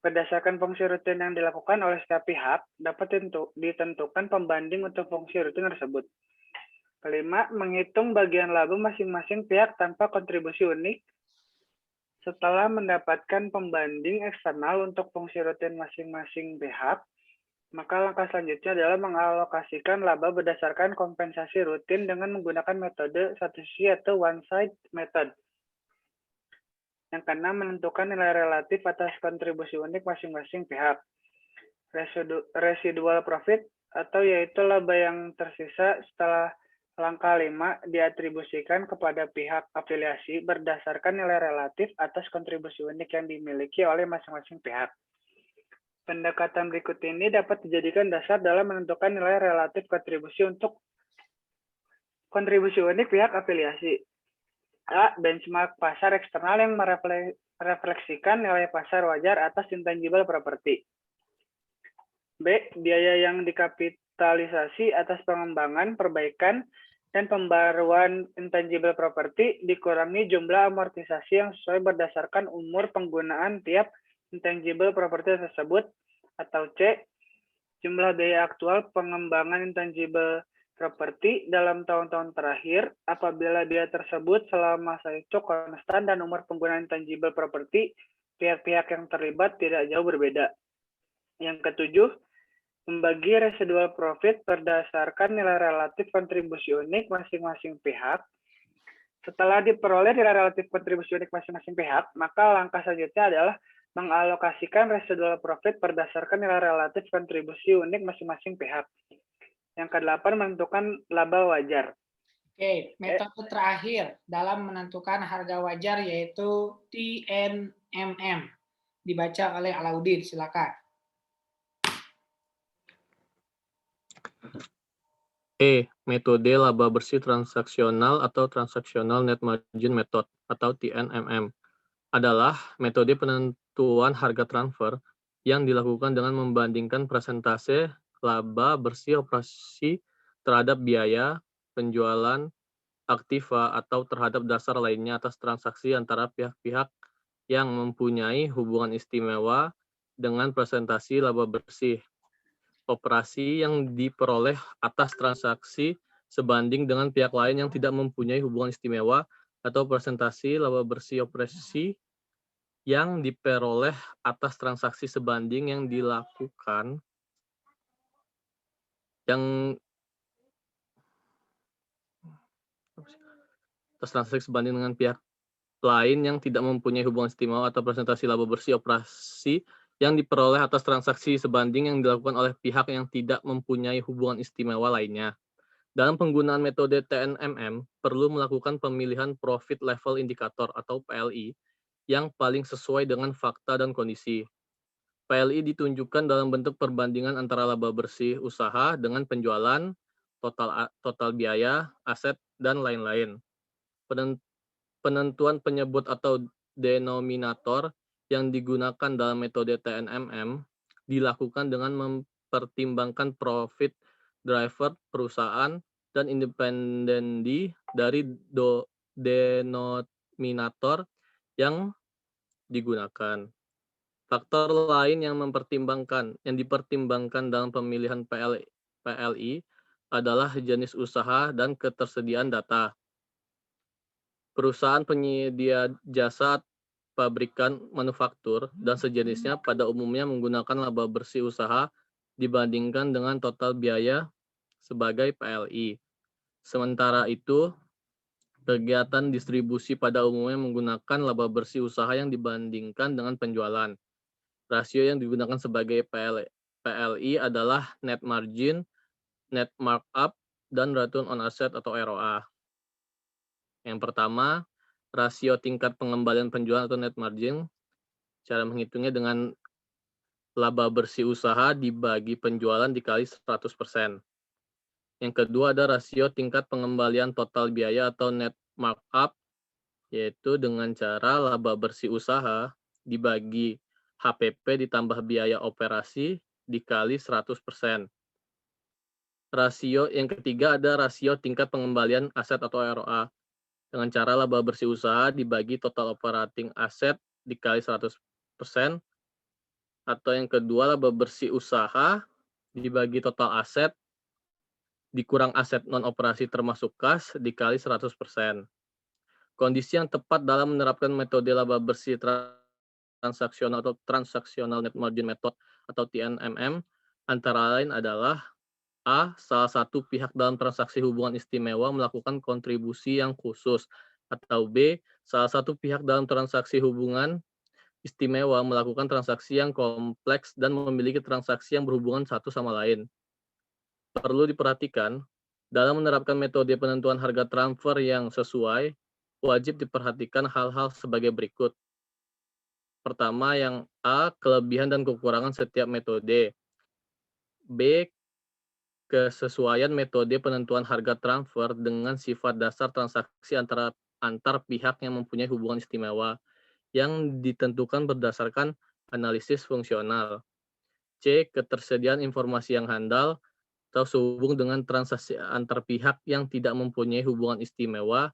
Berdasarkan fungsi rutin yang dilakukan oleh setiap pihak, dapat ditentukan pembanding untuk fungsi rutin tersebut. 5. Menghitung bagian laba masing-masing pihak tanpa kontribusi unik. Setelah mendapatkan pembanding eksternal untuk fungsi rutin masing-masing pihak, maka langkah selanjutnya adalah mengalokasikan laba berdasarkan kompensasi rutin dengan menggunakan metode satu sisi atau one-side method. Yang keenam, menentukan nilai relatif atas kontribusi unik masing-masing pihak. Residual profit atau yaitu laba yang tersisa setelah langkah 5 diatribusikan kepada pihak afiliasi berdasarkan nilai relatif atas kontribusi unik yang dimiliki oleh masing-masing pihak. Pendekatan berikut ini dapat dijadikan dasar dalam menentukan nilai relatif kontribusi untuk kontribusi unik pihak afiliasi. A. Benchmark pasar eksternal yang merefleksikan nilai pasar wajar atas intangible property. B. Biaya yang dikapitalisasi atas pengembangan, perbaikan, dan pembaruan intangible property dikurangi jumlah amortisasi yang sesuai berdasarkan umur penggunaan tiap intangible property tersebut, atau C, jumlah biaya aktual pengembangan intangible property dalam tahun-tahun terakhir apabila biaya tersebut selama masa itu konstan dan umur penggunaan intangible property pihak-pihak yang terlibat tidak jauh berbeda. Yang ketujuh, membagi residual profit berdasarkan nilai relatif kontribusi unik masing-masing pihak. Setelah diperoleh nilai relatif kontribusi unik masing-masing pihak, maka langkah selanjutnya adalah mengalokasikan residual profit berdasarkan nilai relatif kontribusi unik masing-masing pihak. Yang ke-8, menentukan laba wajar. Oke, metode terakhir dalam menentukan harga wajar yaitu TNMM. Dibaca oleh Alauddin, silakan. Metode laba bersih transaksional atau Transactional Net Margin Method atau TNMM adalah metode penentuan harga transfer yang dilakukan dengan membandingkan persentase laba bersih operasi terhadap biaya, penjualan, aktiva, atau terhadap dasar lainnya atas transaksi antara pihak-pihak yang mempunyai hubungan istimewa dengan presentasi laba bersih operasi yang diperoleh atas transaksi sebanding dengan pihak lain yang tidak mempunyai hubungan istimewa atau presentasi laba bersih operasi yang diperoleh atas transaksi sebanding yang dilakukan transaksi sebanding dengan pihak lain yang tidak mempunyai hubungan istimewa atau presentasi laba bersih operasi yang diperoleh atas transaksi sebanding yang dilakukan oleh pihak yang tidak mempunyai hubungan istimewa lainnya. Dalam penggunaan metode TNMM, perlu melakukan pemilihan Profit Level Indicator atau PLI yang paling sesuai dengan fakta dan kondisi. PLI ditunjukkan dalam bentuk perbandingan antara laba bersih usaha dengan penjualan, total biaya, aset, dan lain-lain. Penentuan penyebut atau denominator yang digunakan dalam metode TNMM dilakukan dengan mempertimbangkan profit driver perusahaan dan independendi dari denominator yang digunakan. Faktor lain yang dipertimbangkan dalam pemilihan PLI adalah jenis usaha dan ketersediaan data. Perusahaan penyedia jasa, pabrikan, manufaktur, dan sejenisnya pada umumnya menggunakan laba bersih usaha dibandingkan dengan total biaya sebagai PLI. Sementara itu, kegiatan distribusi pada umumnya menggunakan laba bersih usaha yang dibandingkan dengan penjualan. Rasio yang digunakan sebagai PLI adalah net margin, net markup, dan return on asset atau ROA. Yang pertama, rasio tingkat pengembalian penjualan atau net margin. Cara menghitungnya dengan laba bersih usaha dibagi penjualan dikali 100%. Yang kedua ada rasio tingkat pengembalian total biaya atau net markup, yaitu dengan cara laba bersih usaha dibagi HPP ditambah biaya operasi dikali 100%. Rasio yang ketiga ada rasio tingkat pengembalian aset atau ROA dengan cara laba bersih usaha dibagi total operating aset dikali 100%, atau yang kedua laba bersih usaha dibagi total aset dikurang aset non operasi termasuk kas dikali 100%. Kondisi yang tepat dalam menerapkan metode laba bersih transaksional atau Transactional Net Margin Method atau TNMM antara lain adalah A. Salah satu pihak dalam transaksi hubungan istimewa melakukan kontribusi yang khusus, atau B. Salah satu pihak dalam transaksi hubungan istimewa melakukan transaksi yang kompleks dan memiliki transaksi yang berhubungan satu sama lain. Perlu diperhatikan, dalam menerapkan metode penentuan harga transfer yang sesuai, wajib diperhatikan hal-hal sebagai berikut. Pertama, yang A, kelebihan dan kekurangan setiap metode. B, kesesuaian metode penentuan harga transfer dengan sifat dasar transaksi antar pihak yang mempunyai hubungan istimewa yang ditentukan berdasarkan analisis fungsional. C, ketersediaan informasi yang handal atau sehubung dengan transaksi antar pihak yang tidak mempunyai hubungan istimewa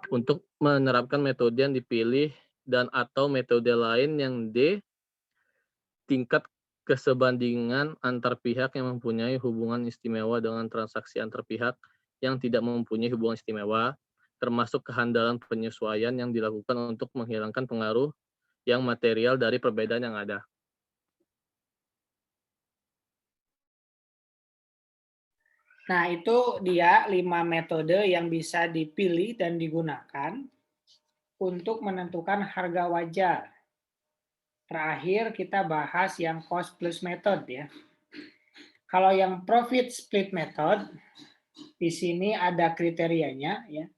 untuk menerapkan metode yang dipilih dan atau metode lain. Yang D, tingkat kesebandingan antar pihak yang mempunyai hubungan istimewa dengan transaksi antar pihak yang tidak mempunyai hubungan istimewa, termasuk kehandalan penyesuaian yang dilakukan untuk menghilangkan pengaruh yang material dari perbedaan yang ada. Nah, itu dia 5 metode yang bisa dipilih dan digunakan untuk menentukan harga wajar. Terakhir kita bahas yang cost plus method ya. Kalau yang profit split method, di sini ada kriterianya ya.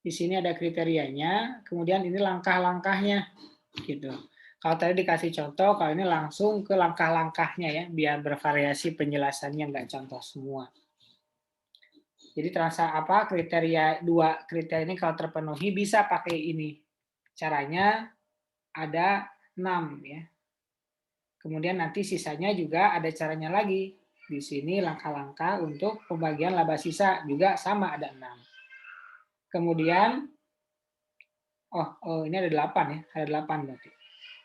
Di sini ada kriterianya, kemudian ini langkah-langkahnya gitu. Kalau tadi dikasih contoh, kalau ini langsung ke langkah-langkahnya ya, biar bervariasi penjelasannya, nggak contoh semua. Jadi kriteria 2 kriteria ini kalau terpenuhi bisa pakai ini. Caranya ada 6 ya. Kemudian nanti sisanya juga ada caranya lagi. Di sini langkah-langkah untuk pembagian laba sisa juga sama ada 6. Kemudian ini ada 8 ya, ada 8 berarti.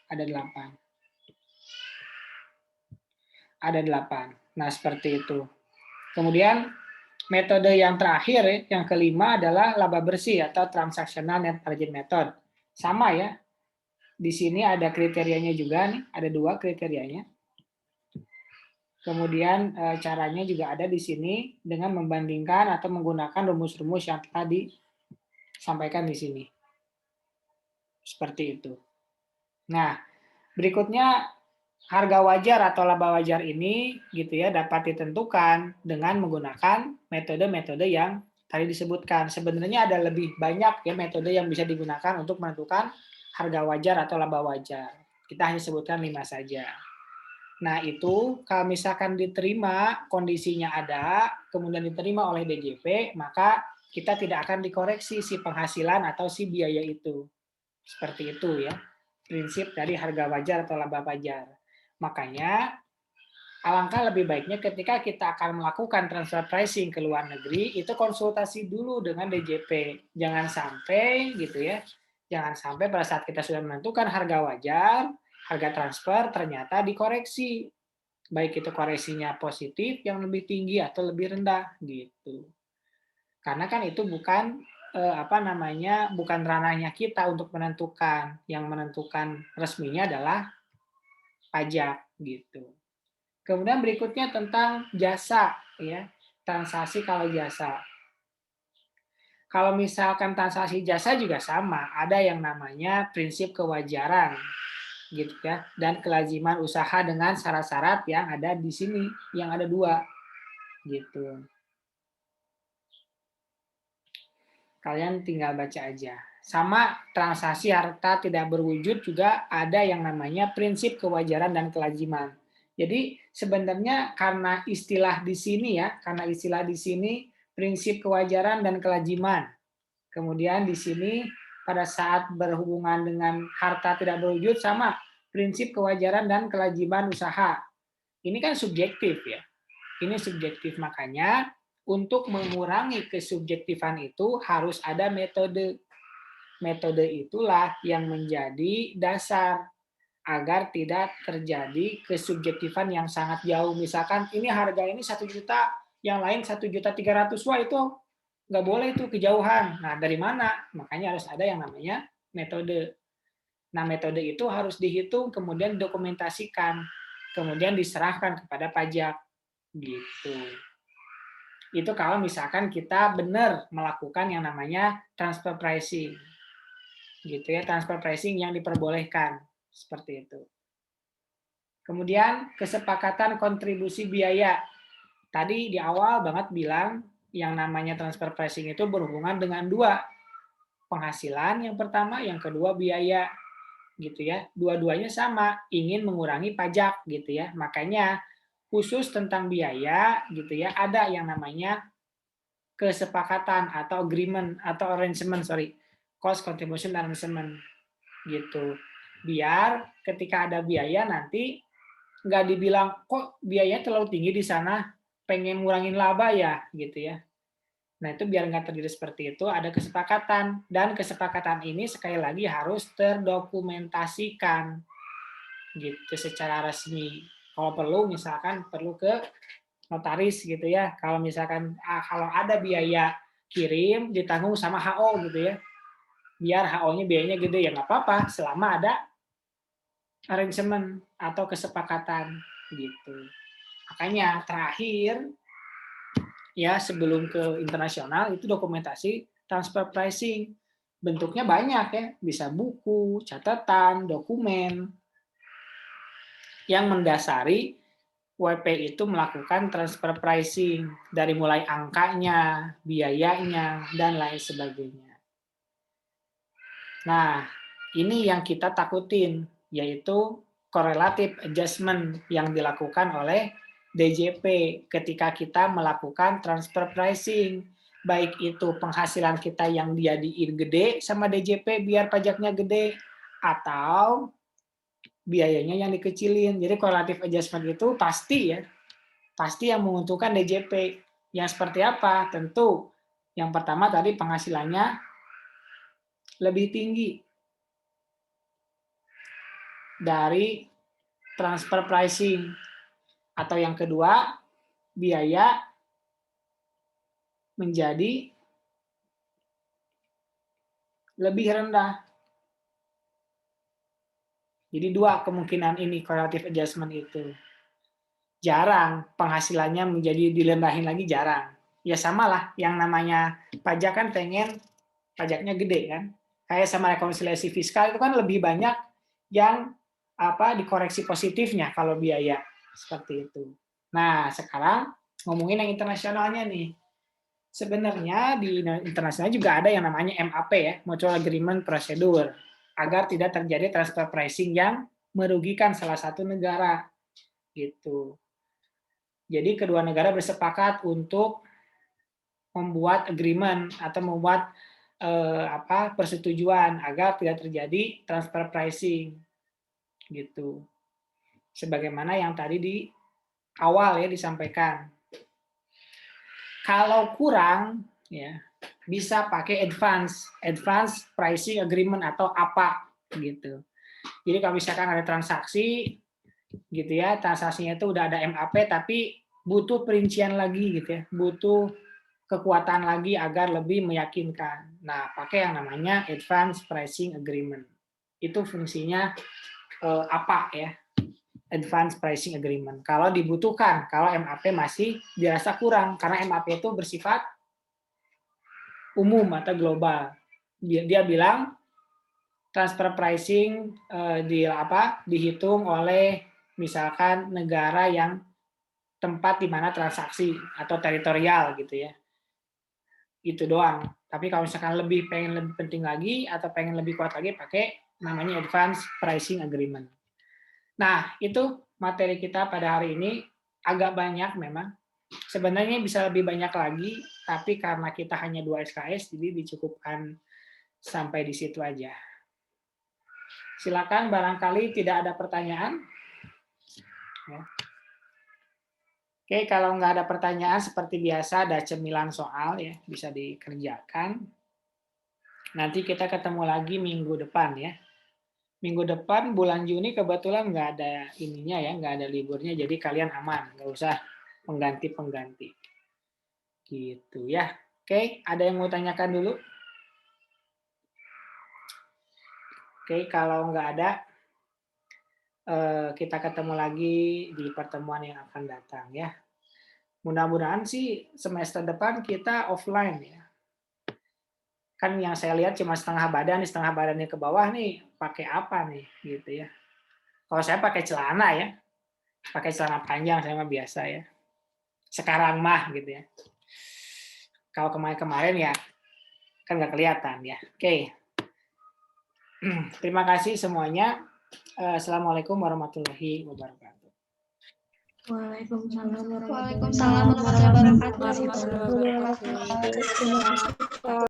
Ada 8. Ada 8. Nah, seperti itu. Kemudian metode yang terakhir, yang kelima adalah laba bersih atau transactional net margin method. Sama ya. Di sini ada kriterianya juga nih, ada 2 kriterianya. Kemudian caranya juga ada di sini dengan membandingkan atau menggunakan rumus-rumus yang tadi disampaikan di sini. Seperti itu. Nah, berikutnya harga wajar atau laba wajar ini gitu ya dapat ditentukan dengan menggunakan metode-metode yang tadi disebutkan. Sebenarnya ada lebih banyak ya metode yang bisa digunakan untuk menentukan harga wajar atau laba wajar. Kita hanya sebutkan 5 saja. Nah, itu kalau misalkan diterima kondisinya ada, kemudian diterima oleh DJP, maka kita tidak akan dikoreksi si penghasilan atau si biaya itu. Seperti itu ya. Prinsip dari harga wajar atau laba wajar. Makanya alangkah lebih baiknya ketika kita akan melakukan transfer pricing ke luar negeri itu konsultasi dulu dengan DJP. Jangan sampai gitu ya. Jangan sampai pada saat kita sudah menentukan harga wajar, harga transfer ternyata dikoreksi. Baik itu koreksinya positif yang lebih tinggi atau lebih rendah gitu. Karena kan itu bukan bukan ranahnya kita untuk menentukan. Yang menentukan resminya adalah pajak gitu. Kemudian berikutnya tentang jasa ya. Transaksi kalau jasa. Kalau misalkan transaksi jasa juga sama, ada yang namanya prinsip kewajaran gitu ya dan kelaziman usaha dengan syarat-syarat yang ada di sini, yang ada 2 gitu. Kalian tinggal baca aja. Sama transaksi harta tidak berwujud juga ada yang namanya prinsip kewajaran dan kelaziman. Jadi sebenarnya karena istilah di sini ya, prinsip kewajaran dan kelaziman. Kemudian di sini pada saat berhubungan dengan harta tidak berwujud sama prinsip kewajaran dan kelaziman usaha. Ini kan subjektif ya. Ini subjektif, makanya untuk mengurangi kesubjektifan itu harus ada metode. Metode itulah yang menjadi dasar agar tidak terjadi kesubjektifan yang sangat jauh. Misalkan ini harga ini 1 juta, yang lain 1.300.000. Wah itu nggak boleh itu kejauhan. Nah dari mana? Makanya harus ada yang namanya metode. Nah metode itu harus dihitung kemudian dokumentasikan, kemudian diserahkan kepada pajak gitu. Itu kalau misalkan kita benar melakukan yang namanya transfer pricing. Gitu ya, transfer pricing yang diperbolehkan. Seperti itu. Kemudian kesepakatan kontribusi biaya. Tadi di awal banget bilang yang namanya transfer pricing itu berhubungan dengan 2. Penghasilan yang pertama, yang kedua biaya. Gitu ya. Dua-duanya sama, ingin mengurangi pajak gitu ya. Makanya khusus tentang biaya gitu ya, ada yang namanya kesepakatan atau agreement atau arrangement, cost contribution arrangement gitu. Biar ketika ada biaya nanti nggak dibilang kok biayanya terlalu tinggi di sana, pengen ngurangin laba ya gitu ya. Nah itu biar nggak terjadi seperti itu, ada kesepakatan, dan kesepakatan ini sekali lagi harus terdokumentasikan gitu secara resmi. Kalau perlu misalkan perlu ke notaris gitu ya. Kalau misalkan kalau ada biaya kirim ditanggung sama HO gitu ya. Biar HO-nya biayanya gede ya nggak apa-apa selama ada arrangement atau kesepakatan gitu. Makanya terakhir ya sebelum ke internasional itu dokumentasi transfer pricing. Bentuknya banyak ya, bisa buku, catatan, dokumen yang mendasari WP itu melakukan transfer pricing dari mulai angkanya, biayanya, dan lain sebagainya. Nah, ini yang kita takutin, yaitu correlative adjustment yang dilakukan oleh DJP ketika kita melakukan transfer pricing. Baik itu penghasilan kita yang dijadiin gede sama DJP biar pajaknya gede, atau biayanya yang dikecilin. Jadi correlative adjustment itu pasti ya, pasti yang menguntungkan DJP. Yang seperti apa? Tentu yang pertama tadi penghasilannya lebih tinggi dari transfer pricing. Atau yang kedua, biaya menjadi lebih rendah. Jadi dua kemungkinan ini correlative adjustment itu. Jarang penghasilannya menjadi direndahin lagi, jarang. Ya samalah yang namanya pajak kan pengen pajaknya gede kan. Kayak sama rekonsiliasi fiskal itu kan lebih banyak yang dikoreksi positifnya kalau biaya seperti itu. Nah, sekarang ngomongin yang internasionalnya nih. Sebenarnya di internasional juga ada yang namanya MAP ya, Mutual Agreement Procedure, agar tidak terjadi transfer pricing yang merugikan salah satu negara gitu. Jadi kedua negara bersepakat untuk membuat agreement atau membuat persetujuan agar tidak terjadi transfer pricing gitu. Sebagaimana yang tadi di awal ya disampaikan. Kalau kurang ya bisa pakai advance pricing agreement atau APA gitu. Jadi kalau misalkan ada transaksi gitu ya, transaksinya itu udah ada MAP tapi butuh perincian lagi gitu ya, butuh kekuatan lagi agar lebih meyakinkan. Nah, pakai yang namanya advance pricing agreement. Itu fungsinya APA ya, advance pricing agreement. Kalau dibutuhkan, kalau MAP masih dirasa kurang karena MAP itu bersifat umum atau global. Dia bilang transfer pricing dihitung oleh misalkan negara yang tempat di mana transaksi atau teritorial gitu ya. Itu doang. Tapi kalau misalkan pengen lebih penting lagi atau pengen lebih kuat lagi pakai namanya advance pricing agreement. Nah, itu materi kita pada hari ini agak banyak memang. Sebenarnya bisa lebih banyak lagi, tapi karena kita hanya 2 SKS, jadi dicukupkan sampai di situ aja. Silakan barangkali tidak ada pertanyaan. Ya. Oke, kalau nggak ada pertanyaan seperti biasa ada cemilan soal ya, bisa dikerjakan. Nanti kita ketemu lagi minggu depan ya. Minggu depan bulan Juni kebetulan nggak ada ininya ya, nggak ada liburnya, jadi kalian aman, nggak usah pengganti-pengganti. Gitu ya. Oke, ada yang mau tanyakan dulu? Oke, kalau nggak ada, kita ketemu lagi di pertemuan yang akan datang ya. Mudah-mudahan sih semester depan kita offline ya. Kan yang saya lihat cuma setengah badannya ke bawah nih, pakai apa nih gitu ya. Kalau saya pakai celana ya, pakai celana panjang saya mah biasa ya. Sekarang mah gitu ya. Kalau kemarin-kemarin ya kan nggak kelihatan ya. Oke. Terima kasih semuanya. Assalamualaikum warahmatullahi wabarakatuh. Waalaikumsalam warahmatullahi wabarakatuh.